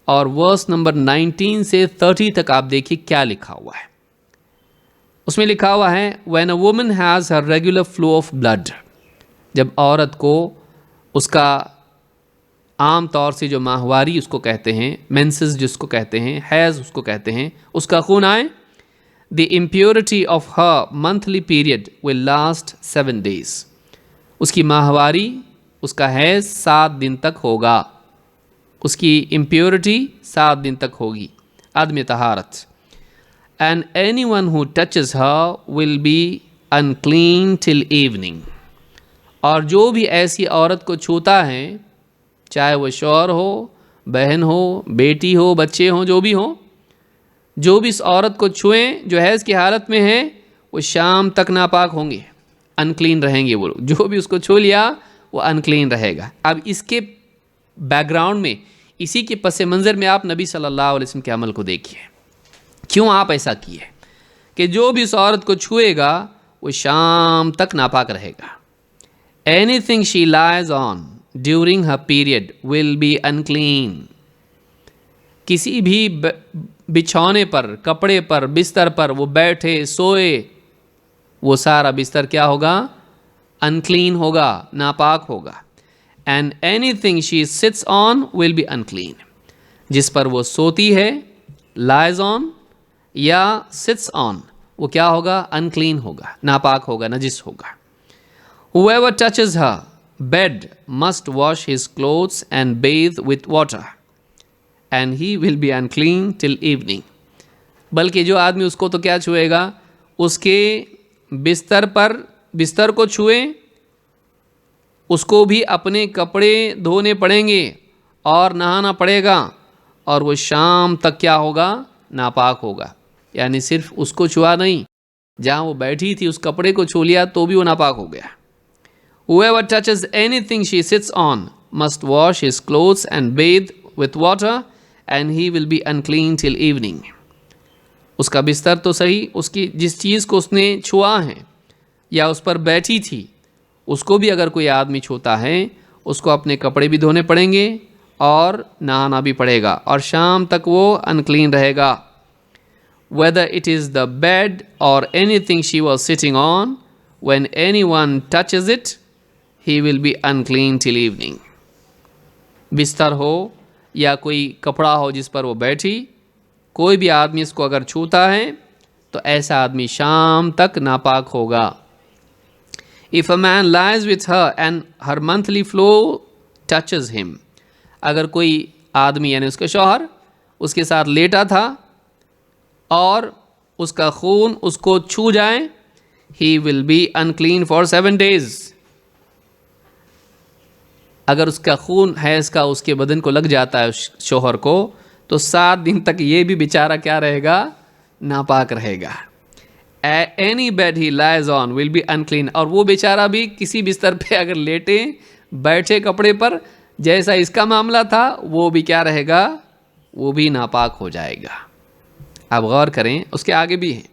اور ورس نمبر 19 سے 30 تک آپ دیکھیے کیا لکھا ہوا ہے. اس میں لکھا ہوا ہے when a woman has her regular flow of blood، جب عورت کو اس کا عام طور سے جو ماہواری اس کو کہتے ہیں، مینسز جس کو کہتے ہیں، حیض اس کو کہتے ہیں، اس کا خون آئے، the impurity of her monthly period will last 7 days، اس کی ماہواری، اس کا حیض 7 دن تک ہوگا. اس کی امپیورٹی 7 دن تک ہوگی، عدم طہارت. and anyone who touches her will be unclean till evening، اور جو بھی ایسی عورت کو چھوتا ہے، چاہے وہ شوہر ہو، بہن ہو، بیٹی ہو، بچے ہوں، جو بھی ہوں، جو بھی اس عورت کو چھوئیں جو حیض کی حالت میں ہے، وہ شام تک ناپاک ہوں گے، انکلین رہیں گے. وہ لوگ جو بھی اس کو چھو لیا وہ انکلین رہے گا. اب اس کے بیک گراؤنڈ میں، اسی کے پس منظر میں آپ نبی صلی اللہ علیہ وسلم کے عمل کو دیکھیے. کیوں آپ ایسا کیے کہ جو بھی اس عورت کو چھوئے گا وہ شام تک ناپاک رہے گا. anything she lies on during her period will be unclean، کسی بھی بچھونے پر، کپڑے پر، بستر پر وہ بیٹھے سوئے، وہ سارا بستر کیا ہوگا؟ انکلین ہوگا، ناپاک ہوگا. and anything she sits on will be unclean، جس پر وہ سوتی ہے، lies on یا sits on، وہ کیا ہوگا؟ انکلین ہوگا، ناپاک ہوگا، نجس ہوگا. whoever touches her bed must wash his clothes and bathe with water and he will be unclean till evening، بلکہ جو آدمی اس کو تو کیا چھوئے گا؟ اس کے بستر کو چھوئے، اس کو بھی اپنے کپڑے دھونے پڑیں گے اور نہانا پڑے گا، اور وہ شام تک کیا ہوگا؟ ناپاک ہوگا. یعنی صرف اس کو چھوا نہیں، جہاں وہ بیٹھی تھی اس کپڑے کو چھو لیا تو بھی وہ ناپاک ہو گیا. whoever touches anything she sits on must wash his clothes and bathe with water and he will be unclean till evening. اس کا بستر تو صحیح، اس کی جس چیز کو اس نے چھوا ہے یا اس پر بیٹھی تھی، اس کو بھی اگر کوئی آدمی چھوتا ہے، اس کو اپنے کپڑے بھی دھونے پڑیں گے اور نہانا بھی پڑے گا، اور شام تک وہ انکلین رہے گا. whether it is the bed or anything she was sitting on, when anyone touches it he will be unclean till evening. بستر ہو یا کوئی کپڑا ہو جس پر وہ بیٹھی، کوئی بھی آدمی اس کو اگر چھوتا ہے تو ایسا آدمی شام تک ناپاک ہوگا. if a man lies with her and her monthly flow touches him، اگر کوئی آدمی یعنی اس کا شوہر اس کے ساتھ لیٹا تھا اور اس کا خون اس کو چھو جائے، he will be unclean for 7 days. اگر اس کا خون حیض کا اس کے بدن کو لگ جاتا ہے شوہر کو، تو 7 دن تک یہ بھی بیچارہ کیا رہے گا؟ ناپاک رہے گا. any bed he lies on will be unclean، اور وہ بیچارہ بھی کسی بستر پہ اگر لیٹے بیٹھے کپڑے پر، جیسا اس کا معاملہ تھا وہ بھی کیا رہے گا؟ وہ بھی ناپاک ہو جائے گا. آپ غور کریں، اس کے آگے بھی ہیں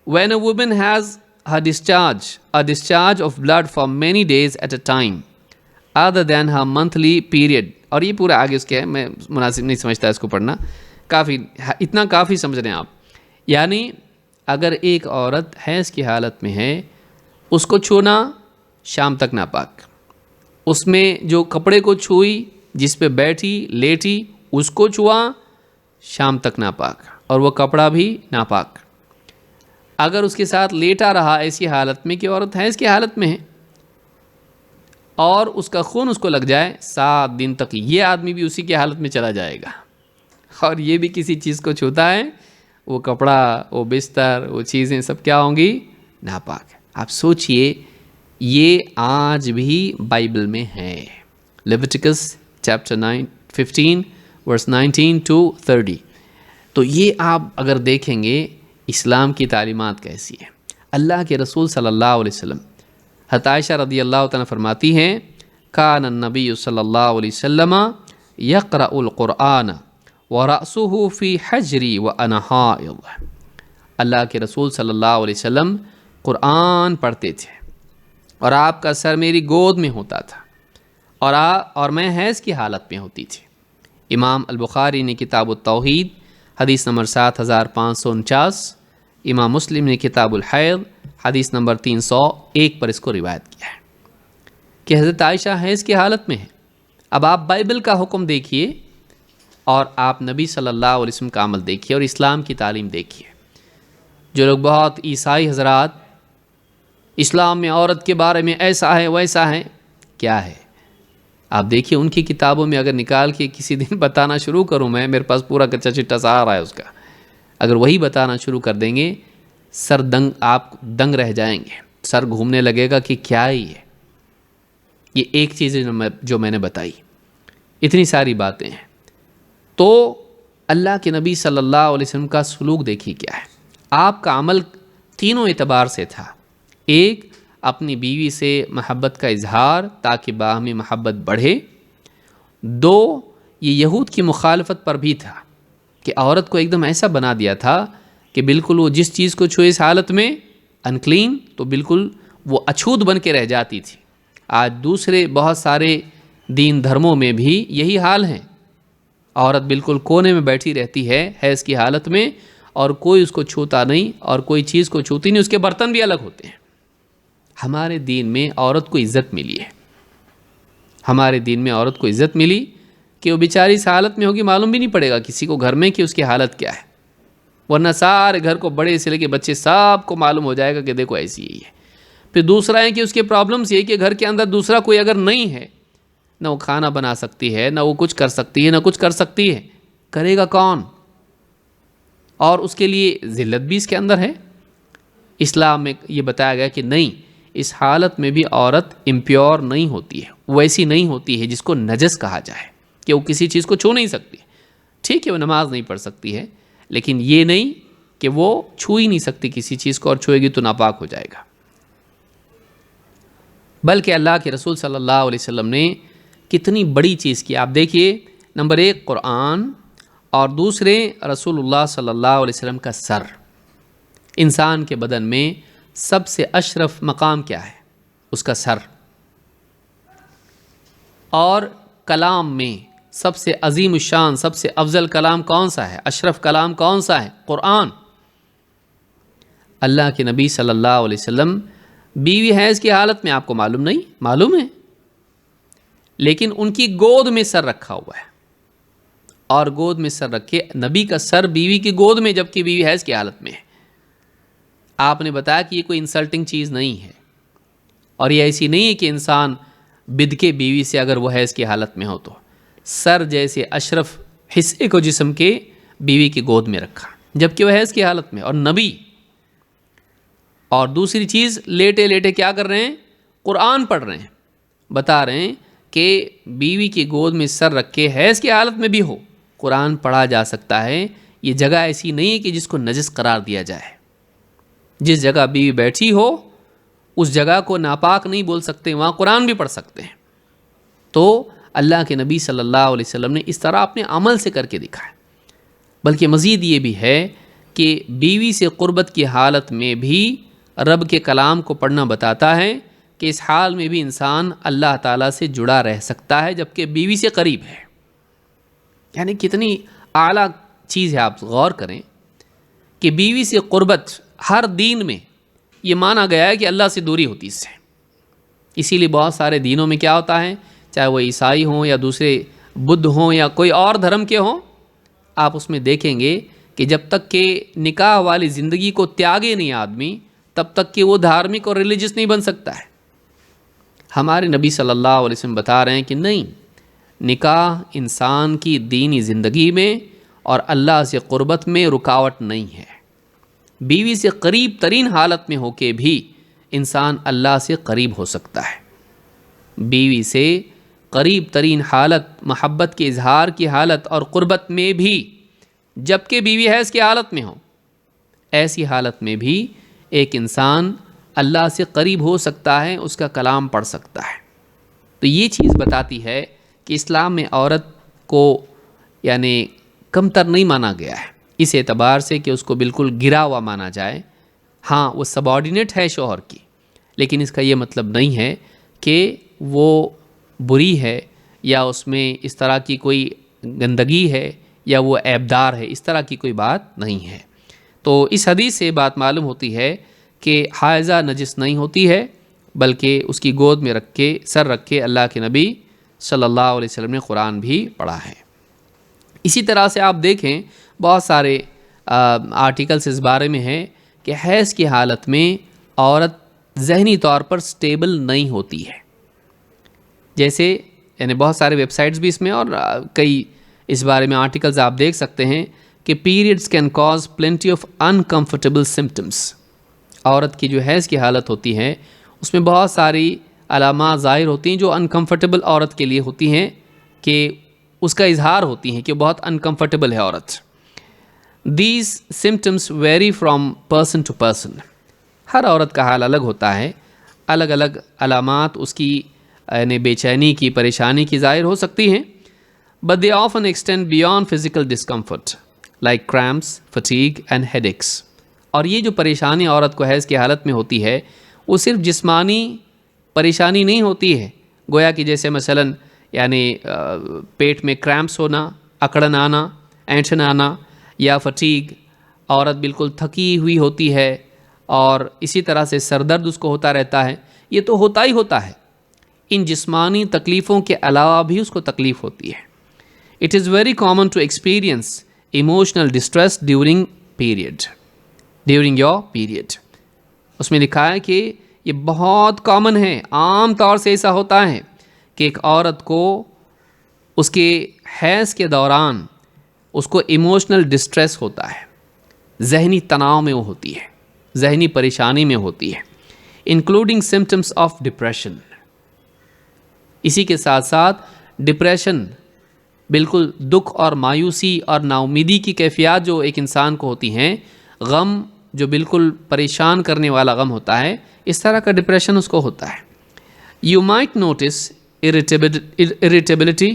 when a woman has a discharge of blood for many days at a time other than her monthly period، اور یہ پورا آگے اس کے ہے، میں مناسب نہیں سمجھتا اس کو پڑھنا، اتنا کافی سمجھ رہے ہیں آپ. یعنی اگر ایک عورت حیض کی حالت میں ہے، اس کو چھونا شام تک ناپاک، اس میں جو کپڑے کو چھوئی، جس پہ بیٹھی لیٹی، اس کو چھوا، شام تک ناپاک، اور وہ کپڑا بھی ناپاک. اگر اس کے ساتھ لیٹا رہا ایسی حالت میں کہ عورت حیض کی حالت میں ہے اور اس کا خون اس کو لگ جائے 7 دن تک، یہ آدمی بھی اسی کی حالت میں چلا جائے گا. اور یہ بھی کسی چیز کو چھوتا ہے، وہ کپڑا، وہ بستر، وہ چیزیں سب کیا ہوں گی؟ ناپاک. آپ سوچئے یہ آج بھی بائبل میں ہے. لیویٹیکس چیپٹر 15 ورس 19 to 30. تو یہ آپ اگر دیکھیں گے اسلام کی تعلیمات کیسی ہیں. اللہ کے رسول صلی اللہ علیہ وسلم، حضرت عائشہ رضی اللہ تعالیٰ فرماتی ہیں کان النبی صلی اللہ علیہ وسلم یقرأ القرآن ورأسہ فی حجری وانا حائض. اللہ کے رسول صلی اللہ علیہ وسلم قرآن پڑھتے تھے اور آپ کا سر میری گود میں ہوتا تھا اور میں حیض کی حالت میں ہوتی تھی. امام البخاری نے کتاب التوحید حدیث نمبر 7549، امام مسلم نے کتاب الحیض حدیث نمبر 301 پر اس کو روایت کیا ہے کہ حضرت عائشہ حیض کی حالت میں ہے. اب آپ بائبل کا حکم دیکھیے اور آپ نبی صلی اللہ علیہ وسلم کا عمل دیکھیے اور اسلام کی تعلیم دیکھیے. جو لوگ بہت عیسائی حضرات اسلام میں عورت کے بارے میں ایسا ہے ویسا ہے، کیا ہے آپ دیکھیے ان کی کتابوں میں. اگر نکال کے کسی دن بتانا شروع کروں میں، میرے پاس پورا کچا چٹا سا آ رہا ہے اس کا، اگر وہی بتانا شروع کر دیں گے آپ دنگ رہ جائیں گے، سر گھومنے لگے گا کہ کیا ہی ہے. یہ ایک چیز ہے جو میں نے بتائی، اتنی ساری باتیں ہیں. تو اللہ کے نبی صلی اللہ علیہ وسلم کا سلوک دیکھیے کیا ہے. آپ کا عمل تینوں اعتبار سے تھا. ایک، اپنی بیوی سے محبت کا اظہار تاکہ باہمی محبت بڑھے. دو، یہ یہود کی مخالفت پر بھی تھا کہ عورت کو ایک دم ایسا بنا دیا تھا کہ بالکل وہ جس چیز کو چھوئے اس حالت میں انکلین، تو بالکل وہ اچھوت بن کے رہ جاتی تھی. آج دوسرے بہت سارے دین دھرموں میں بھی یہی حال ہے. عورت بالکل کونے میں بیٹھی رہتی ہے حیض کی حالت میں، اور کوئی اس کو چھوتا نہیں اور کوئی چیز کو چھوتی نہیں. اس کے برتن بھی الگ ہوتے ہیں. ہمارے دین میں عورت کو عزت ملی ہے. ہمارے دین میں عورت کو عزت ملی کہ وہ بیچاری اس حالت میں ہوگی، معلوم بھی نہیں پڑے گا کسی کو گھر میں کہ اس کی حالت کیا ہے. ورنہ سارے گھر کو، بڑے سے لے کے بچے، سب کو معلوم ہو جائے گا کہ دیکھو ایسی ہی ہے. پھر دوسرا ہے کہ اس کے پرابلمس یہ کہ گھر کے اندر دوسرا کوئی اگر نہیں ہے، نہ وہ کھانا بنا سکتی ہے، نہ وہ کچھ کر سکتی ہے، نہ کچھ کر سکتی ہے، کرے گا کون؟ اور اس کے لیے ذلت بھی اس کے اندر ہے. اسلام میں یہ بتایا گیا کہ نہیں، اس حالت میں بھی عورت امپیور نہیں ہوتی ہے، ویسی نہیں ہوتی ہے جس کو نجس کہا جائے کہ وہ کسی چیز کو چھو نہیں سکتی. ٹھیک ہے وہ نماز نہیں پڑھ سکتی ہے، لیکن یہ نہیں کہ وہ چھو ہی نہیں سکتی کسی چیز کو، اور چھوئے گی تو ناپاک ہو جائے گا. بلکہ اللہ کے رسول صلی اللہ علیہ وسلم نے کتنی بڑی چیز کی. آپ دیکھیے، نمبر ایک قرآن، اور دوسرے رسول اللہ صلی اللہ علیہ وسلم کا سر. انسان کے بدن میں سب سے اشرف مقام کیا ہے؟ اس کا سر. اور کلام میں سب سے عظیم الشان، سب سے افضل کلام کون سا ہے؟ اشرف کلام کون سا ہے؟ قرآن. اللہ کے نبی صلی اللہ علیہ وسلم بیوی حیض کی حالت میں، آپ کو معلوم نہیں؟ معلوم ہے، لیکن ان کی گود میں سر رکھا ہوا ہے. اور گود میں سر رکھے، نبی کا سر بیوی کی گود میں، جبکہ بیوی حیض کی حالت میں ہے. آپ نے بتایا کہ یہ کوئی انسلٹنگ چیز نہیں ہے، اور یہ ایسی نہیں ہے کہ انسان بد کے بیوی سے اگر وہ حیض کی حالت میں ہو تو سر جیسے اشرف حصے کو جسم کے بیوی کی گود میں رکھا، جبکہ وہ حیض کی حالت میں اور نبی. اور دوسری چیز، لیٹے لیٹے کیا کر رہے ہیں؟ قرآن پڑھ رہے ہیں. بتا رہے ہیں کہ بیوی کی گود میں سر رکھ کے حیض کی حالت میں بھی ہو قرآن پڑھا جا سکتا ہے. یہ جگہ ایسی نہیں ہے کہ جس کو نجس قرار دیا جائے. جس جگہ بیوی بیٹھی ہو اس جگہ کو ناپاک نہیں بول سکتے، وہاں قرآن بھی پڑھ سکتے ہیں. تو اللہ کے نبی صلی اللہ علیہ وسلم نے اس طرح اپنے عمل سے کر کے دکھایا. بلکہ مزید یہ بھی ہے کہ بیوی سے قربت کی حالت میں بھی رب کے کلام کو پڑھنا بتاتا ہے کہ اس حال میں بھی انسان اللہ تعالیٰ سے جڑا رہ سکتا ہے جبکہ بیوی سے قریب ہے. یعنی کتنی اعلیٰ چیز ہے. آپ غور کریں کہ بیوی سے قربت ہر دین میں یہ مانا گیا ہے کہ اللہ سے دوری ہوتی اس سے. اسی لیے بہت سارے دینوں میں کیا ہوتا ہے، چاہے وہ عیسائی ہوں یا دوسرے بدھ ہوں یا کوئی اور دھرم کے ہوں، آپ اس میں دیکھیں گے کہ جب تک کہ نکاح والی زندگی کو تیاگے نہیں آدمی، تب تک کہ وہ دھارمک اور ریلیجس نہیں بن سکتا ہے. ہمارے نبی صلی اللہ علیہ وسلم بتا رہے ہیں کہ نہیں، نکاح انسان کی دینی زندگی میں اور اللہ سے قربت میں رکاوٹ نہیں ہے. بیوی سے قریب ترین حالت میں ہو کے بھی انسان اللہ سے قریب ہو سکتا ہے۔ بیوی سے قریب ترین حالت محبت کے اظہار کی حالت اور قربت میں بھی، جبکہ بیوی حیض کی حالت میں ہو، ایسی حالت میں بھی ایک انسان اللہ سے قریب ہو سکتا ہے، اس کا کلام پڑھ سکتا ہے۔ تو یہ چیز بتاتی ہے کہ اسلام میں عورت کو یعنی کمتر نہیں مانا گیا ہے، اس اعتبار سے کہ اس کو بالکل گرا ہوا مانا جائے۔ ہاں وہ سب آرڈینیٹ ہے شوہر کی، لیکن اس کا یہ مطلب نہیں ہے کہ وہ بری ہے یا اس میں اس طرح کی کوئی گندگی ہے یا وہ عیبدار ہے، اس طرح کی کوئی بات نہیں ہے۔ تو اس حدیث سے بات معلوم ہوتی ہے کہ حائضہ نجس نہیں ہوتی ہے، بلکہ اس کی گود میں رکھ کے سر رکھ کے اللہ کے نبی صلی اللہ علیہ وسلم نے قرآن بھی پڑھا ہے۔ اسی طرح سے آپ دیکھیں بہت سارے آرٹیکلس اس بارے میں ہیں کہ حیض کی حالت میں عورت ذہنی طور پر سٹیبل نہیں ہوتی ہے، جیسے یعنی بہت سارے ویب سائٹس بھی اس میں اور کئی اس بارے میں آرٹیکلز آپ دیکھ سکتے ہیں کہ periods can cause plenty of uncomfortable symptoms. عورت کی جو حیض کی حالت ہوتی ہے اس میں بہت ساری علامات ظاہر ہوتی ہیں جو انکمفرٹیبل عورت کے لیے ہوتی ہیں، کہ اس کا اظہار ہوتی ہیں کہ بہت انکمفرٹیبل ہے عورت۔ These symptoms vary from person to person, ہر عورت کا حال الگ ہوتا ہے، الگ الگ علامات اس کی یعنی بے چینی کی، پریشانی کی ظاہر ہو سکتی ہیں۔ But they often extend beyond physical discomfort like cramps, fatigue and headaches. اور یہ جو پریشانی عورت کو حیض کی حالت میں ہوتی ہے وہ صرف جسمانی پریشانی نہیں ہوتی ہے، گویا کہ جیسے مثلاً یعنی پیٹ میں کریمپس ہونا، اکڑن آنا، اینٹھن آنا، یا فٹیگ، عورت بالکل تھکی ہوئی ہوتی ہے اور اسی طرح سے سر درد اس کو ہوتا رہتا ہے، یہ تو ہوتا ہی ہوتا ہے۔ ان جسمانی تکلیفوں کے علاوہ بھی اس کو تکلیف ہوتی ہے۔ It is very common to experience emotional distress during your period. اس میں لکھا ہے کہ یہ بہت کامن ہے، عام طور سے ایسا ہوتا ہے کہ ایک عورت کو اس کے حیض کے دوران اس کو ایموشنل ڈسٹریس ہوتا ہے، ذہنی تناؤ میں وہ ہوتی ہے، ذہنی پریشانی میں ہوتی ہے، انکلوڈنگ سمپٹمس آف ڈپریشن۔ اسی کے ساتھ ساتھ ڈپریشن، بالکل دکھ اور مایوسی اور نا امیدی کی کیفیات جو ایک انسان کو ہوتی ہیں، غم جو بالکل پریشان کرنے والا غم ہوتا ہے، اس طرح کا ڈپریشن اس کو ہوتا ہے۔ You might notice irritability,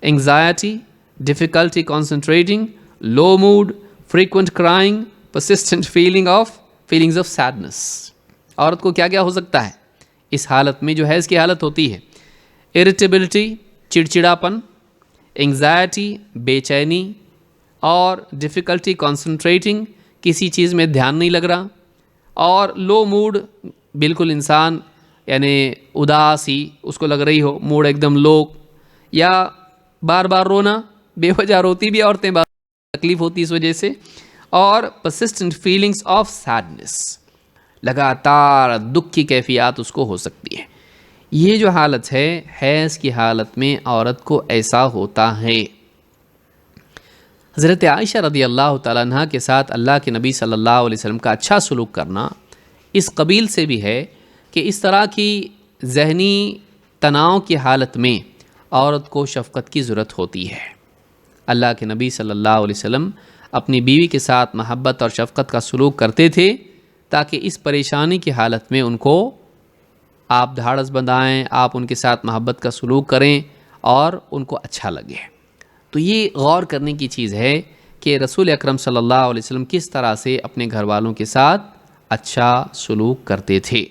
anxiety, difficulty concentrating, low mood, frequent crying, persistent feelings of sadness۔ عورت کو کیا کیا ہو سکتا ہے اس حالت میں جو حیض کی حالت ہوتی ہے؟ irritability، چڑچڑاپن، anxiety، بے چینی، اور difficulty concentrating، کسی چیز میں دھیان نہیں لگ رہا، اور low mood، بالکل انسان یعنی اداسی اس کو لگ رہی ہو، موڈ ایک دم لو، یا بار بار رونا، بے وجہ روتی بھی عورتیں، بار تکلیف ہوتی اس وجہ سے، اور persistent feelings of sadness، لگاتار دکھ کی کیفیات اس کو ہو سکتی ہے۔ یہ جو حالت ہے حیض کی حالت میں عورت کو ایسا ہوتا ہے۔ حضرت عائشہ رضی اللہ تعالیٰ عنہ کے ساتھ اللہ کے نبی صلی اللہ علیہ وسلم کا اچھا سلوک کرنا اس قبیل سے بھی ہے کہ اس طرح کی ذہنی تناؤ کی حالت میں عورت کو شفقت کی ضرورت ہوتی ہے۔ اللہ کے نبی صلی اللہ علیہ وسلم اپنی بیوی کے ساتھ محبت اور شفقت کا سلوک کرتے تھے تاکہ اس پریشانی کی حالت میں ان کو آپ دھاڑس بندھائیں، آپ ان کے ساتھ محبت کا سلوک کریں اور ان کو اچھا لگے۔ تو یہ غور کرنے کی چیز ہے کہ رسول اکرم صلی اللہ علیہ وسلم کس طرح سے اپنے گھر والوں کے ساتھ اچھا سلوک کرتے تھے۔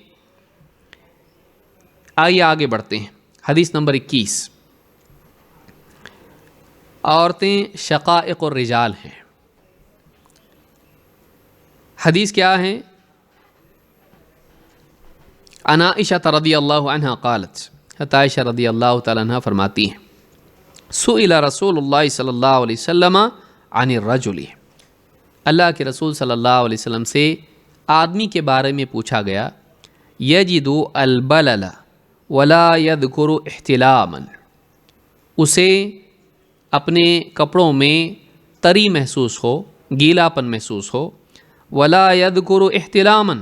آئیے آگے بڑھتے ہیں۔ حدیث نمبر 21۔ عورتیں شقائق الرجال ہیں۔ حدیث کیا ہے؟ عن عائشہ رضی اللہ عنہ قالت، عائشہ رضی اللہ تعالیٰ عنہ فرماتی ہیں، سئل رسول اللہ صلی اللہ علیہ وسلم عن الرجل، اللہ کے رسول صلی اللہ علیہ وسلم سے آدمی کے بارے میں پوچھا گیا، یجد البلل ولا یذکر احتلاما، اسے اپنے کپڑوں میں تری محسوس ہو، گیلاپن محسوس ہو، ولا یذکر احتلاما،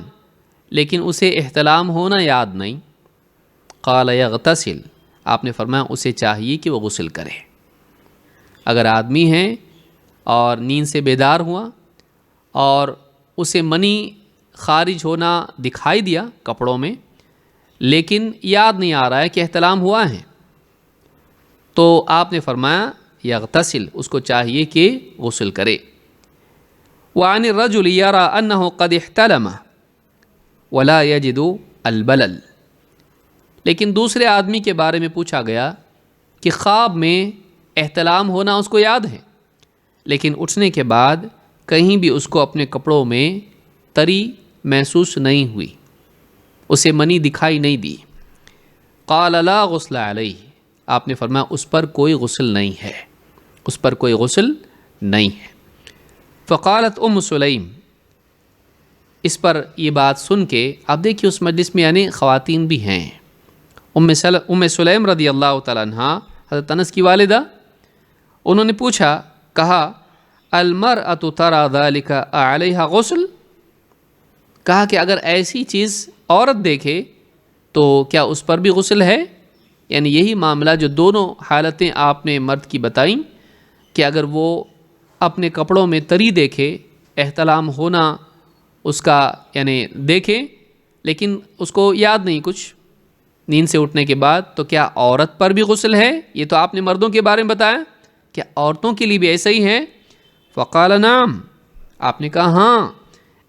لیکن اسے احتلام ہونا یاد نہیں، قال یغتسل، آپ نے فرمایا اسے چاہیے کہ وہ غسل کرے۔ اگر آدمی ہے اور نیند سے بیدار ہوا اور اسے منی خارج ہونا دکھائی دیا کپڑوں میں، لیکن یاد نہیں آ رہا ہے کہ احتلام ہوا ہے، تو آپ نے فرمایا یغتسل، اس کو چاہیے کہ غسل کرے۔ وعن الرجل یرى انه قد احتلم ولا یجد البلل، لیکن دوسرے آدمی کے بارے میں پوچھا گیا کہ خواب میں احتلام ہونا اس کو یاد ہے، لیکن اٹھنے کے بعد کہیں بھی اس کو اپنے کپڑوں میں تری محسوس نہیں ہوئی، اسے منی دکھائی نہیں دی۔ قال لا غسل علیہ، آپ نے فرمایا اس پر کوئی غسل نہیں ہے، اس پر کوئی غسل نہیں ہے۔ فقالت ام سلیم، اس پر یہ بات سن کے، اب دیکھیے اس مجلس میں یعنی خواتین بھی ہیں، ام سلیم رضی اللہ تعالیٰ عنہ حضرت انس کی والدہ، انہوں نے پوچھا، کہا المرأة ترى ذلك علیہا غسل، کہا کہ اگر ایسی چیز عورت دیکھے تو کیا اس پر بھی غسل ہے؟ یعنی یہی معاملہ جو دونوں حالتیں آپ نے مرد کی بتائیں کہ اگر وہ اپنے کپڑوں میں تری دیکھے، احتلام ہونا اس کا یعنی دیکھے، لیکن اس کو یاد نہیں کچھ نیند سے اٹھنے کے بعد، تو کیا عورت پر بھی غسل ہے؟ یہ تو آپ نے مردوں کے بارے میں بتایا، کیا عورتوں کے لیے بھی ایسا ہی ہے؟ فقال نعم، آپ نے کہا ہاں،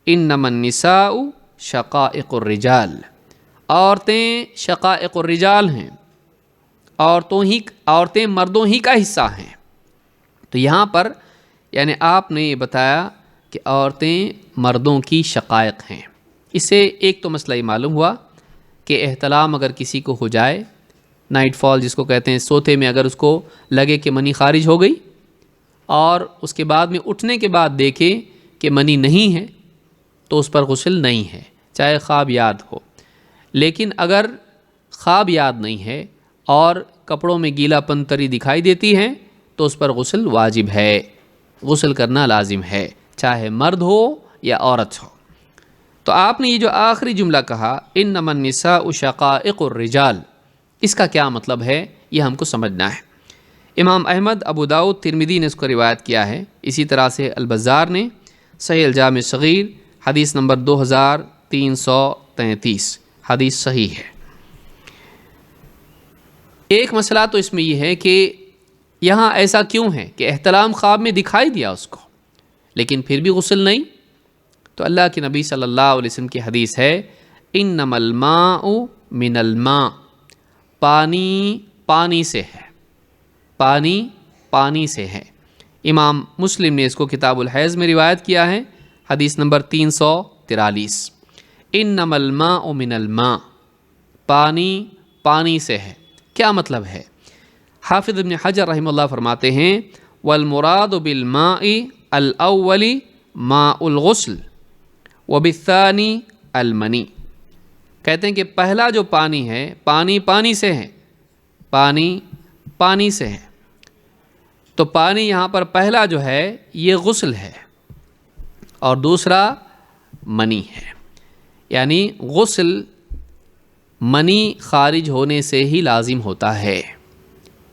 انما النساء شقائق الرجال، عورتیں شقائق الرجال ہیں، عورتیں مردوں ہی کا حصہ ہیں۔ تو یہاں پر یعنی آپ نے یہ بتایا کہ عورتیں مردوں کی شقائق ہیں۔ اس سے ایک تو مسئلہ یہ معلوم ہوا کہ احتلام اگر کسی کو ہو جائے، نائٹ فال جس کو کہتے ہیں، سوتے میں اگر اس کو لگے کہ منی خارج ہو گئی اور اس کے بعد میں اٹھنے کے بعد دیکھے کہ منی نہیں ہے، تو اس پر غسل نہیں ہے، چاہے خواب یاد ہو۔ لیکن اگر خواب یاد نہیں ہے اور کپڑوں میں گیلا پن تری دکھائی دیتی ہے، تو اس پر غسل واجب ہے، غسل کرنا لازم ہے، چاہے مرد ہو یا عورت ہو۔ تو آپ نے یہ جو آخری جملہ کہا انما النساء شقائق الرجال، اس کا کیا مطلب ہے یہ ہم کو سمجھنا ہے۔ امام احمد، ابو داؤد، ترمذی نے اس کو روایت کیا ہے، اسی طرح سے البزار نے صحیح الجامع صغیر حدیث نمبر 2333، حدیث صحیح ہے۔ ایک مسئلہ تو اس میں یہ ہے کہ یہاں ایسا کیوں ہے کہ احتلام خواب میں دکھائی دیا اس کو، لیکن پھر بھی غسل نہیں؟ تو اللہ کے نبی صلی اللہ علیہ وسلم کی حدیث ہے انما الماء من الماء، پانی پانی سے ہے، پانی پانی سے ہے۔ امام مسلم نے اس کو کتاب الحیض میں روایت کیا ہے، حدیث نمبر 343، انما الماء من الماء، پانی پانی سے ہے۔ کیا مطلب ہے؟ حافظ ابن حجر رحمہ اللہ فرماتے ہیں والمراد بالماء الاول ماء الغسل وبالثانی المنی، کہتے ہیں کہ پہلا جو پانی ہے، پانی پانی سے ہے، پانی پانی سے ہے، تو پانی یہاں پر پہلا جو ہے یہ غسل ہے اور دوسرا منی ہے، یعنی غسل منی خارج ہونے سے ہی لازم ہوتا ہے۔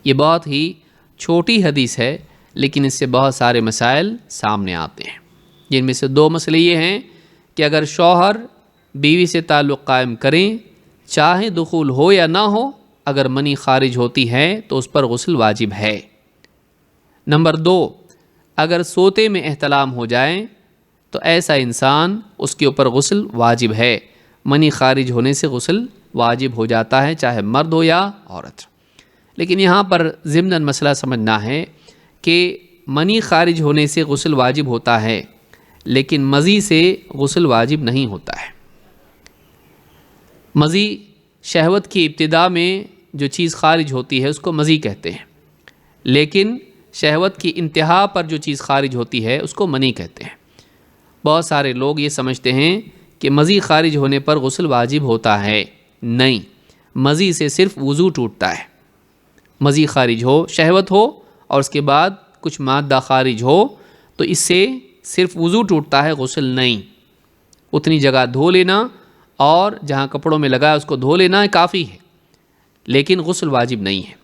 یہ بہت ہی چھوٹی حدیث ہے، لیکن اس سے بہت سارے مسائل سامنے آتے ہیں، جن میں سے دو مسئلے یہ ہیں کہ اگر شوہر بیوی سے تعلق قائم کریں، چاہے دخول ہو یا نہ ہو، اگر منی خارج ہوتی ہے تو اس پر غسل واجب ہے۔ نمبر 2، اگر سوتے میں احتلام ہو جائیں تو ایسا انسان، اس کے اوپر غسل واجب ہے، منی خارج ہونے سے غسل واجب ہو جاتا ہے، چاہے مرد ہو یا عورت۔ لیکن یہاں پر ضمناً مسئلہ سمجھنا ہے کہ منی خارج ہونے سے غسل واجب ہوتا ہے، لیکن مزی سے غسل واجب نہیں ہوتا ہے۔ مزی شہوت کی ابتدا میں جو چیز خارج ہوتی ہے اس کو مزی کہتے ہیں، لیکن شہوت کی انتہا پر جو چیز خارج ہوتی ہے اس کو منی کہتے ہیں۔ بہت سارے لوگ یہ سمجھتے ہیں کہ مزی خارج ہونے پر غسل واجب ہوتا ہے، نہیں، مزی سے صرف وضو ٹوٹتا ہے۔ مزی خارج ہو، شہوت ہو اور اس کے بعد کچھ مادہ خارج ہو تو اس سے صرف وضو ٹوٹتا ہے، غسل نہیں۔ اتنی جگہ دھو لینا اور جہاں کپڑوں میں لگا ہے اس کو دھو لینا کافی ہے، لیکن غسل واجب نہیں ہے،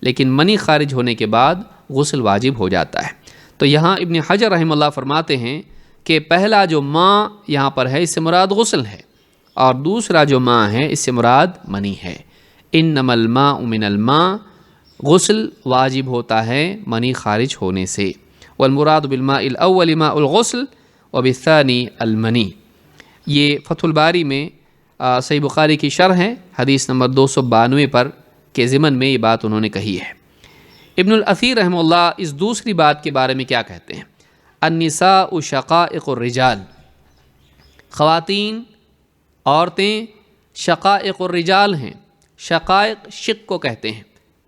لیکن منی خارج ہونے کے بعد غسل واجب ہو جاتا ہے۔ تو یہاں ابن حجر رحمہ اللہ فرماتے ہیں کہ پہلا جو ماء یہاں پر ہے اس سے مراد غسل ہے، اور دوسرا جو ماء ہے اس سے مراد منی ہے۔ انما الماء من الماء، غسل واجب ہوتا ہے منی خارج ہونے سے، والمراد بالماء الاول ماء الغسل وبالثانی المنی۔ یہ فتح الباری میں صحیح بخاری کی شرح ہے، حدیث نمبر 292 پر کے ضمن میں یہ بات انہوں نے کہی ہے۔ ابن الاثیر رحمہ اللہ اس دوسری بات کے بارے میں کیا کہتے ہیں؟ النساء شقائق الرجال، خواتین، عورتیں شقائق الرجال ہیں۔ شقائق شق کو کہتے ہیں،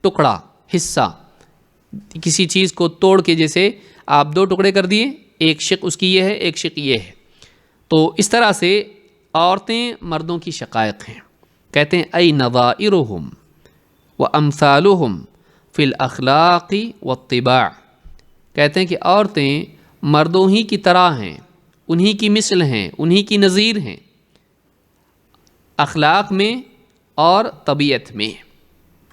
ٹکڑا، حصہ، کسی چیز کو توڑ کے جیسے آپ دو ٹکڑے کر دیے، ایک شق اس کی یہ ہے، ایک شق یہ ہے، تو اس طرح سے عورتیں مردوں کی شقائق ہیں۔ کہتے ہیں ای نظائرہم وامثالہم فی الاخلاق والطباع، کہتے ہیں کہ عورتیں مردوں ہی کی طرح ہیں، انہی کی مثل ہیں، انہی کی نظیر ہیں، اخلاق میں اور طبیعت میں۔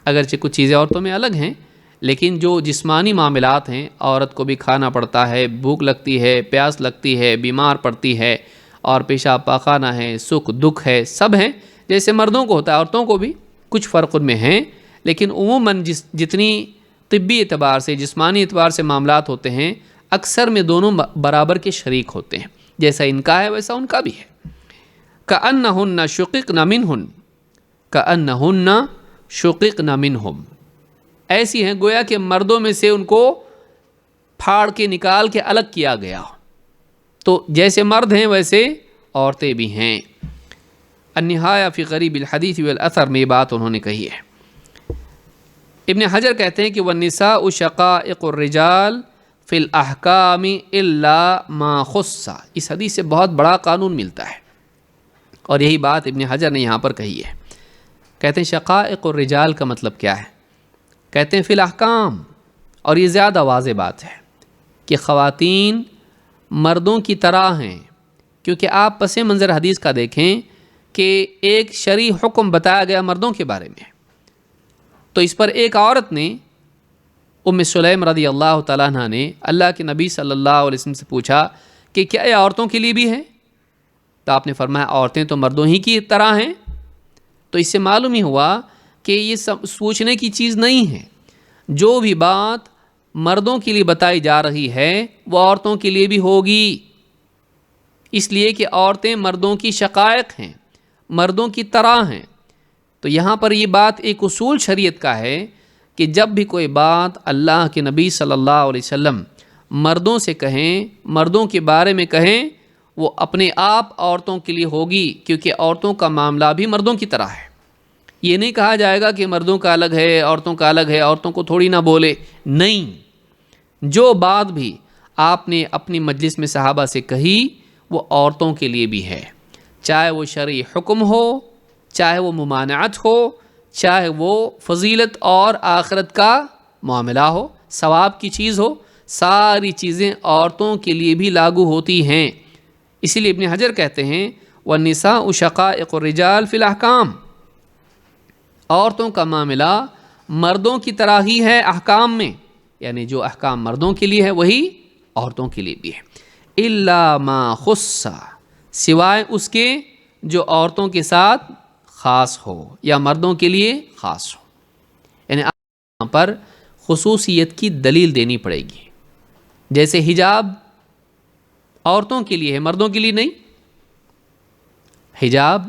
اگرچہ کچھ چیزیں عورتوں میں الگ ہیں، لیکن جو جسمانی معاملات ہیں، عورت کو بھی کھانا پڑتا ہے، بھوک لگتی ہے، پیاس لگتی ہے، بیمار پڑتی ہے، اور پیشاب پاخانہ ہے، سکھ دکھ ہے، سب ہیں جیسے مردوں کو ہوتا ہے، عورتوں کو بھی کچھ فرق ان میں ہیں، لیکن عموماً جتنی طبی اعتبار سے، جسمانی اعتبار سے معاملات ہوتے ہیں، اکثر میں دونوں برابر کے شریک ہوتے ہیں، جیسا ان کا ہے ویسا ان کا بھی ہے۔ کأنہن شققن منہن، کأنہن شققن منہم، ایسی ہیں گویا کہ مردوں میں سے ان کو پھاڑ کے نکال کے الگ کیا گیا، تو جیسے مرد ہیں ویسے عورتیں بھی ہیں۔ النہایہ فی غریب الحدیث والاثر میں یہ بات انہوں نے کہی ہے۔ ابن حجر کہتے ہیں کہ والنساء شقائق الرجال فی الاحکام الا ما خص، اس حدیث سے بہت بڑا قانون ملتا ہے، اور یہی بات ابن حجر نے یہاں پر کہی ہے۔ کہتے ہیں شقائق الرجال کا مطلب کیا ہے؟ کہتے ہیں فی الاحکام، اور یہ زیادہ واضح بات ہے کہ خواتین مردوں کی طرح ہیں، کیونکہ آپ پس منظر حدیث کا دیکھیں کہ ایک شرعی حکم بتایا گیا مردوں کے بارے میں، تو اس پر ایک عورت نے، ام سلیم رضی اللہ تعالیٰ عنہ نے اللہ کے نبی صلی اللہ علیہ وسلم سے پوچھا کہ کیا یہ عورتوں کے لیے بھی ہے؟ تو آپ نے فرمایا عورتیں تو مردوں ہی کی طرح ہیں۔ تو اس سے معلوم ہی ہوا کہ یہ سوچنے کی چیز نہیں ہے، جو بھی بات مردوں کے لیے بتائی جا رہی ہے وہ عورتوں کے لیے بھی ہوگی، اس لیے کہ عورتیں مردوں کی شقائق ہیں، مردوں کی طرح ہیں۔ تو یہاں پر یہ بات ایک اصول شریعت کا ہے کہ جب بھی کوئی بات اللہ کے نبی صلی اللہ علیہ وسلم مردوں سے کہیں، مردوں کے بارے میں کہیں، وہ اپنے آپ عورتوں کے لیے ہوگی، کیونکہ عورتوں کا معاملہ بھی مردوں کی طرح ہے۔ یہ نہیں کہا جائے گا کہ مردوں کا الگ ہے، عورتوں کا الگ ہے، عورتوں کو تھوڑی نہ بولے، نہیں، جو بات بھی آپ نے اپنی مجلس میں صحابہ سے کہی وہ عورتوں کے لیے بھی ہے، چاہے وہ شرعی حکم ہو، چاہے وہ ممانعت ہو، چاہے وہ فضیلت اور آخرت کا معاملہ ہو، ثواب کی چیز ہو، ساری چیزیں عورتوں کے لیے بھی لاگو ہوتی ہیں۔ اسی لیے ابن حجر کہتے ہیں والنساء شقائق الرجال فی الاحکام، عورتوں کا معاملہ مردوں کی طرح ہی ہے احکام میں، یعنی جو احکام مردوں کے لیے ہے وہی عورتوں کے لیے بھی ہے، الا ما خص، سوائے اس کے جو عورتوں کے ساتھ خاص ہو یا مردوں کے لیے خاص ہو، یعنی یہاں پر خصوصیت کی دلیل دینی پڑے گی۔ جیسے حجاب عورتوں کے لیے ہے، مردوں کے لیے نہیں، حجاب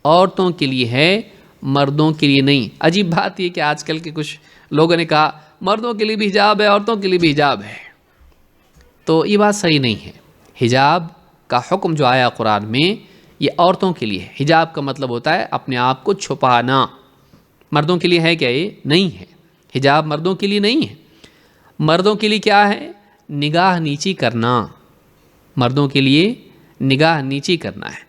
عورتوں کے لیے ہے، مردوں کے لیے نہیں۔ عجیب بات یہ کہ آج کل کے کچھ لوگوں نے کہا مردوں کے لیے بھی حجاب ہے، عورتوں کے لیے بھی حجاب ہے، تو یہ بات صحیح نہیں ہے۔ حجاب کا حکم جو آیا قرآن میں یہ عورتوں کے لیے ہے۔ حجاب کا مطلب ہوتا ہے اپنے آپ کو چھپانا، مردوں کے لیے ہے کیا؟ یہ نہیں ہے، حجاب مردوں کے لیے نہیں ہے۔ مردوں کے لیے کیا ہے؟ نگاہ نیچی کرنا، مردوں کے لیے نگاہ نیچی کرنا ہے،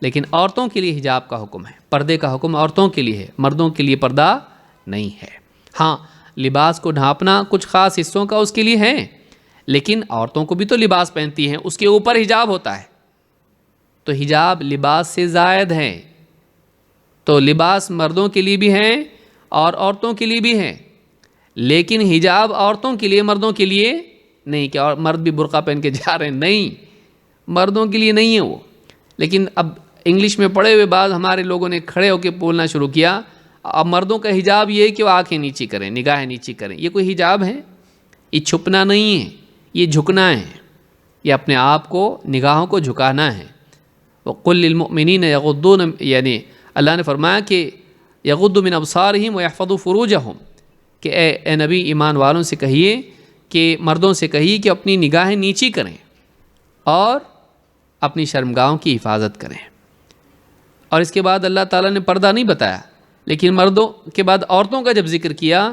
لیکن عورتوں کے لیے حجاب کا حکم ہے، پردے کا حکم عورتوں کے لیے ہے، مردوں کے لیے پردہ نہیں ہے۔ ہاں، لباس کو ڈھانپنا کچھ خاص حصوں کا اس کے لیے ہے، لیکن عورتوں کو بھی تو لباس پہنتی ہیں، اس کے اوپر حجاب ہوتا ہے، تو حجاب لباس سے زائد ہے، تو لباس مردوں کے لیے بھی ہیں اور عورتوں کے لیے بھی ہیں، لیکن حجاب عورتوں کے لیے مردوں کے لیے نہیں کہ اور مرد بھی برقع پہن کے جا رہے ہیں، نہیں، مردوں کے لیے نہیں ہے وہ۔ لیکن اب انگلش میں پڑھے ہوئے بعض ہمارے لوگوں نے کھڑے ہو کے بولنا شروع کیا، اب مردوں کا حجاب یہ ہے کہ وہ آنکھیں نیچی کریں، نگاہیں نیچی کریں، یہ کوئی حجاب ہے؟ یہ چھپنا نہیں ہے، یہ جھکنا ہے، یہ اپنے آپ کو نگاہوں کو جھکانا ہے۔ وَقُلْ لِلْمُؤْمِنِينَ يَغُضُّونَ، یعنی اللہ نے فرمایا کہ یغضوا من ابصارہم ویحفظوا فروجہم، کہ اے نبی ایمان والوں سے کہیے کہ مردوں سے کہیے کہ اپنی نگاہیں نیچی کریں اور اپنی شرمگاہوں کی حفاظت کریں۔ اور اس کے بعد اللہ تعالیٰ نے پردہ نہیں بتایا، لیکن مردوں کے بعد عورتوں کا جب ذکر کیا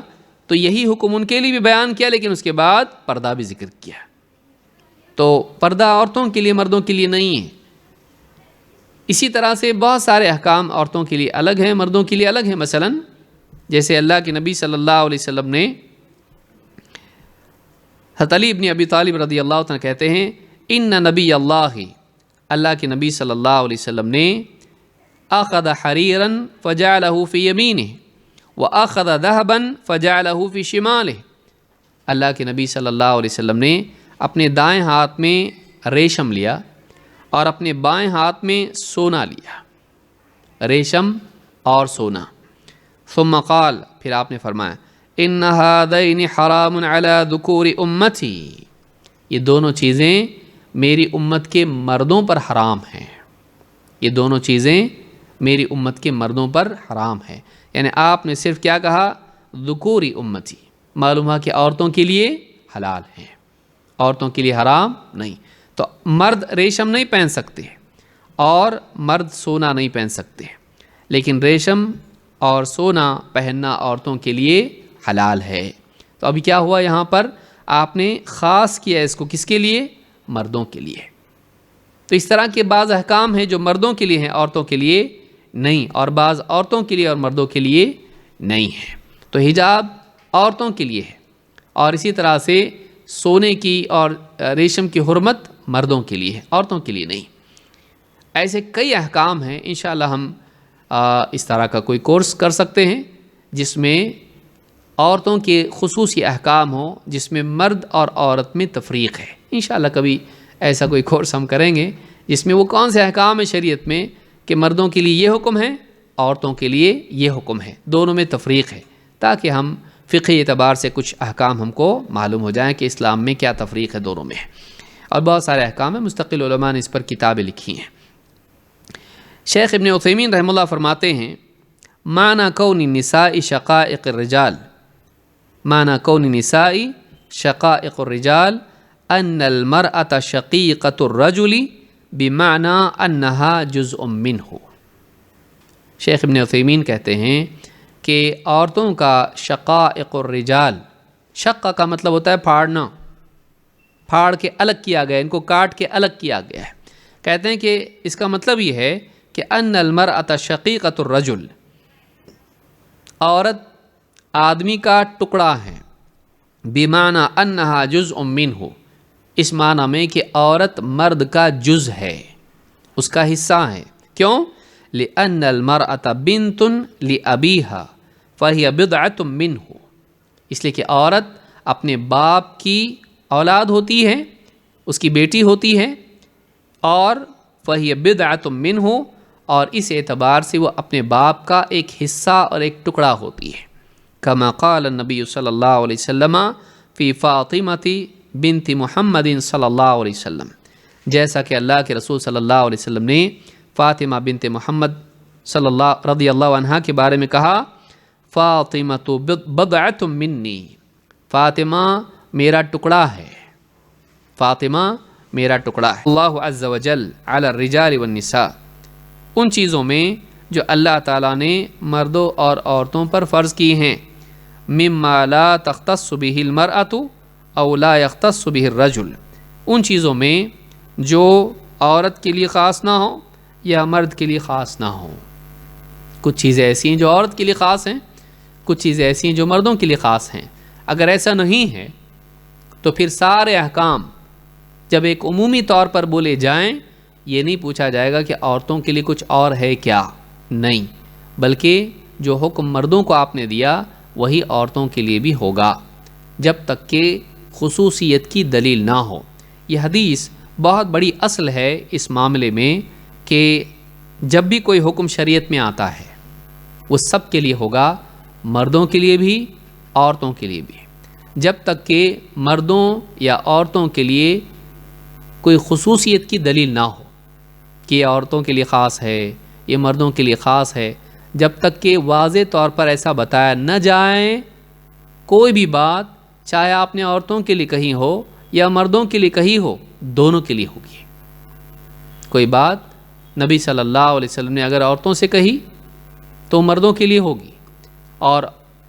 تو یہی حکم ان کے لیے بھی بیان کیا، لیکن اس کے بعد پردہ بھی ذکر کیا۔ تو پردہ عورتوں کے لیے مردوں کے لیے نہیں ہے۔ اسی طرح سے بہت سارے احکام عورتوں کے لیے الگ ہیں، مردوں کے لیے الگ ہیں۔ مثلا جیسے اللہ کے نبی صلی اللہ علیہ وسلم نے، حضرت علی ابن ابی طالب رضی اللہ عنہ کہتے ہیں، ان نبی اللہ کے نبی صلی اللہ علیہ وسلم نے اخذ حریرا فجعلہ فی یمینہ واخذ ذہبا فجعلہ فی شمالہ، اللہ کے نبی صلی اللہ علیہ وسلم نے اپنے دائیں ہاتھ میں ریشم لیا اور اپنے بائیں ہاتھ میں سونا لیا، ریشم اور سونا۔ ثم قال، پھر آپ نے فرمایا، ان ہذین حرام علی ذکور امتی، یہ دونوں چیزیں میری امت کے مردوں پر حرام ہیں، یہ دونوں چیزیں میری امت کے مردوں پر حرام ہیں۔ یعنی آپ نے صرف کیا کہا؟ ذکور امتی، معلوم ہے کہ عورتوں کے لیے حلال ہیں، عورتوں کے لیے حرام نہیں۔ تو مرد ریشم نہیں پہن سکتے اور مرد سونا نہیں پہن سکتے، لیکن ریشم اور سونا پہننا عورتوں کے لیے حلال ہے۔ تو ابھی کیا ہوا یہاں پر؟ آپ نے خاص کیا اس کو کس کے لیے؟ مردوں کے لیے۔ تو اس طرح کے بعض احکام ہیں جو مردوں کے لیے ہیں، عورتوں کے لیے نہیں، اور بعض عورتوں کے لیے اور مردوں کے لیے نہیں ہے۔ تو حجاب عورتوں کے لیے ہے، اور اسی طرح سے سونے کی اور ریشم کی حرمت مردوں کے لیے ہے، عورتوں کے لیے نہیں۔ ایسے کئی احکام ہیں، انشاءاللہ ہم اس طرح کا کوئی کورس کر سکتے ہیں جس میں عورتوں کے خصوصی احکام ہوں، جس میں مرد اور عورت میں تفریق ہے۔ انشاءاللہ کبھی ایسا کوئی کورس ہم کریں گے جس میں وہ کون سے احکام ہیں شریعت میں کہ مردوں کے لیے یہ حکم ہے، عورتوں کے لیے یہ حکم ہے، دونوں میں تفریق ہے، تاکہ ہم فقہی اعتبار سے کچھ احکام ہم کو معلوم ہو جائیں کہ اسلام میں کیا تفریق ہے دونوں میں۔ اور بہت سارے احکام ہیں، مستقل علماء نے اس پر کتابیں لکھی ہیں۔ شیخ ابن عثیمین رحمہ اللہ فرماتے ہیں، معنی کون النساء شقائق الرجال، معنی کون النساء شقائق الرجال ان المرأة شقیقۃ الرجل بمعنی انہا جزء منہ۔ شیخ ابن عثیمین کہتے ہیں کہ عورتوں کا شقائق الرجال، شقہ کا مطلب ہوتا ہے پھاڑنا، پھاڑ کے الگ کیا گیا، ان کو کاٹ کے الگ کیا گیا ہے۔ کہتے ہیں کہ اس کا مطلب یہ ہے کہ ان المرأة شقیقۃ الرجل، عورت آدمی کا ٹکڑا ہے، بمعنی انہا جزء منہ، اس معنی میں کہ عورت مرد کا جز ہے، اس کا حصہ ہے۔ کیوں؟ لأن المرأة بنت لأبیہا فہی بضعۃ منہ، اس لیے کہ عورت اپنے باپ کی اولاد ہوتی ہے، اس کی بیٹی ہوتی ہے، اور فہی بضعۃ منہ، اور اس اعتبار سے وہ اپنے باپ کا ایک حصہ اور ایک ٹکڑا ہوتی ہے۔ کما قال النبی صلی اللہ علیہ وسلم فی فاطمۃ بنت محمد صلی اللہ علیہ وسلم، جیسا کہ اللہ کے رسول صلی اللہ علیہ وسلم نے فاطمہ بنت محمد صلی اللہ رضی اللہ عنہا کے بارے میں کہا، فاطمۃ بضعۃ منی، فاطمہ میرا ٹکڑا ہے، فاطمہ میرا ٹکڑا ہے۔ اللہ عز وجل علی الرجال والنساء، ان چیزوں میں جو اللہ تعالیٰ نے مردوں اور عورتوں پر فرض کی ہیں، مما لا تختص به المرأة او لا يختص به الرجل، ان چیزوں میں جو عورت کے لیے خاص نہ ہو یا مرد کے لیے خاص نہ ہو۔ کچھ چیزیں ایسی ہیں جو عورت کے لیے خاص ہیں، کچھ چیزیں ایسی ہیں جو مردوں کے لیے خاص ہیں۔ اگر ایسا نہیں ہے تو پھر سارے احکام جب ایک عمومی طور پر بولے جائیں، یہ نہیں پوچھا جائے گا کہ عورتوں کے لیے کچھ اور ہے کیا، نہیں، بلکہ جو حکم مردوں کو آپ نے دیا وہی عورتوں کے لیے بھی ہوگا جب تک کہ خصوصیت کی دلیل نہ ہو۔ یہ حدیث بہت بڑی اصل ہے اس معاملے میں کہ جب بھی کوئی حکم شریعت میں آتا ہے وہ سب کے لیے ہوگا، مردوں کے لیے بھی عورتوں کے لیے بھی، جب تک کہ مردوں یا عورتوں کے لیے کوئی خصوصیت کی دلیل نہ ہو کہ یہ عورتوں کے لیے خاص ہے، یہ مردوں کے لیے خاص ہے، جب تک کہ واضح طور پر ایسا بتایا نہ جائے کوئی بھی بات، چاہے آپ نے عورتوں کے لیے کہی ہو یا مردوں کے لیے کہی ہو، دونوں کے لیے ہوگی۔ کوئی بات نبی صلی اللہ علیہ وسلم نے اگر عورتوں سے کہی تو مردوں کے لیے ہوگی، اور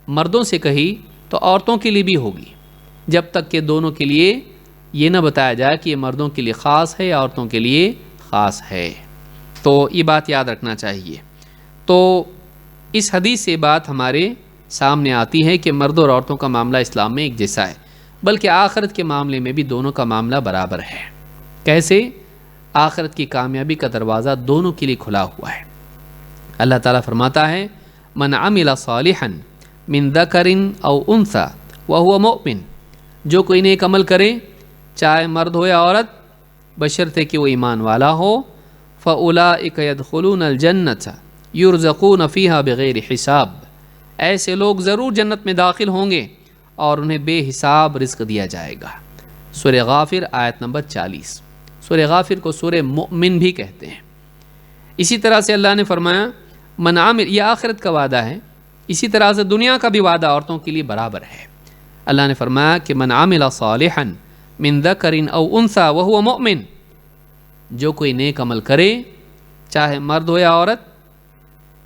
مردوں سے کہی تو عورتوں کے لیے بھی ہوگی، جب تک کہ دونوں کے لیے یہ نہ بتایا جائے کہ یہ مردوں کے لیے خاص ہے یا عورتوں کے لیے خاص ہے۔ تو یہ بات یاد رکھنا چاہیے۔ تو اس حدیث سے بات ہمارے سامنے آتی ہے کہ مرد اور عورتوں کا معاملہ اسلام میں ایک جیسا ہے، بلکہ آخرت کے معاملے میں بھی دونوں کا معاملہ برابر ہے۔ کیسے؟ آخرت کی کامیابی کا دروازہ دونوں کے لیے کھلا ہوا ہے۔ اللہ تعالیٰ فرماتا ہے من عمل صالحا من ذکر او انثی وهو مؤمن، جو کوئی نیک عمل کرے چاہے مرد ہو یا عورت بشرطے کہ وہ ایمان والا ہو، فاولئک يدخلون الجنة یرزقون فیہا بغیر حساب، ایسے لوگ ضرور جنت میں داخل ہوں گے اور انہیں بے حساب رزق دیا جائے گا۔ سورہ غافر آیت نمبر 40۔ سورہ غافر کو سورہ مؤمن بھی کہتے ہیں۔ اسی طرح سے اللہ نے فرمایا من عامل، یہ آخرت کا وعدہ ہے، اسی طرح سے دنیا کا بھی وعدہ عورتوں کے لیے برابر ہے۔ اللہ نے فرمایا کہ من عامل صالحا من ذکر او انثی وهو مؤمن، جو کوئی نیک عمل کرے چاہے مرد ہو یا عورت،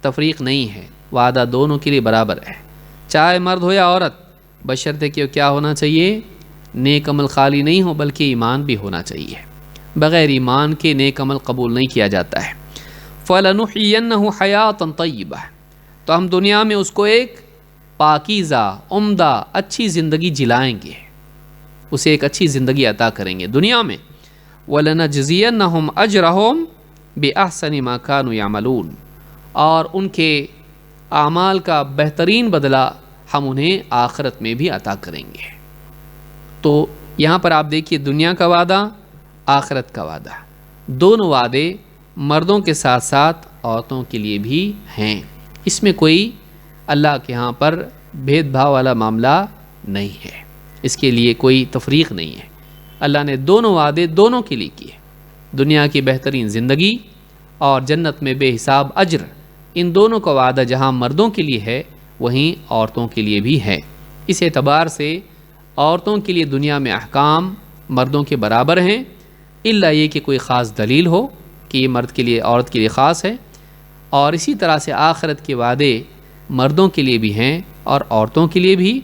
تفریق نہیں ہے، وعدہ دونوں کے لیے برابر ہے، چاہے مرد ہو یا عورت، بشرطے کہ کیا ہونا چاہیے؟ نیک عمل خالی نہیں ہو بلکہ ایمان بھی ہونا چاہیے، بغیر ایمان کے نیک عمل قبول نہیں کیا جاتا ہے۔ فَلَنُحْيِيَنَّهُ حَيَاةً طَيِّبَةً، تو ہم دنیا میں اس کو ایک پاکیزہ، عمدہ، اچھی زندگی جلائیں گے، اسے ایک اچھی زندگی عطا کریں گے دنیا میں۔ وَلَنَجْزِيَنَّهُمْ أَجْرَهُمْ بِأَحْسَنِ مَا كَانُوا يَعْمَلُونَ، اور ان کے اعمال کا بہترین بدلہ ہم انہیں آخرت میں بھی عطا کریں گے۔ تو یہاں پر آپ دیکھیے دنیا کا وعدہ، آخرت کا وعدہ، دونوں وعدے مردوں کے ساتھ ساتھ عورتوں کے لیے بھی ہیں، اس میں کوئی اللہ کے ہاں پر بھید بھاؤ والا معاملہ نہیں ہے، اس کے لیے کوئی تفریق نہیں ہے۔ اللہ نے دونوں وعدے دونوں کے لیے کیے، دنیا کی بہترین زندگی اور جنت میں بے حساب اجر، ان دونوں کا وعدہ جہاں مردوں کے لیے ہے وہیں عورتوں کے لیے بھی ہے۔ اس اعتبار سے عورتوں کے لیے دنیا میں احکام مردوں کے برابر ہیں، الا یہ کہ کوئی خاص دلیل ہو کہ یہ مرد کے لیے عورت کے لیے خاص ہے، اور اسی طرح سے آخرت کے وعدے مردوں کے لیے بھی ہیں اور عورتوں کے لیے بھی،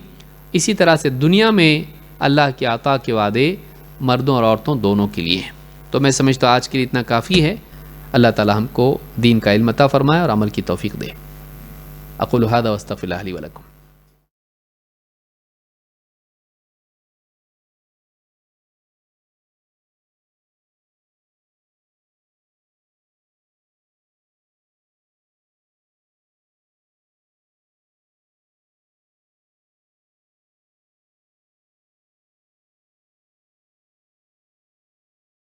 اسی طرح سے دنیا میں اللہ کے عطا کے وعدے مردوں اور عورتوں دونوں کے لیے ہیں۔ تو میں سمجھتا ہوں آج کے لیے اتنا کافی ہے۔ اللہ تعالی ہم کو دین کا علم عطا فرمائے اور عمل کی توفیق دے۔ اقول ھذا واستغفر اللہ لی ولکم۔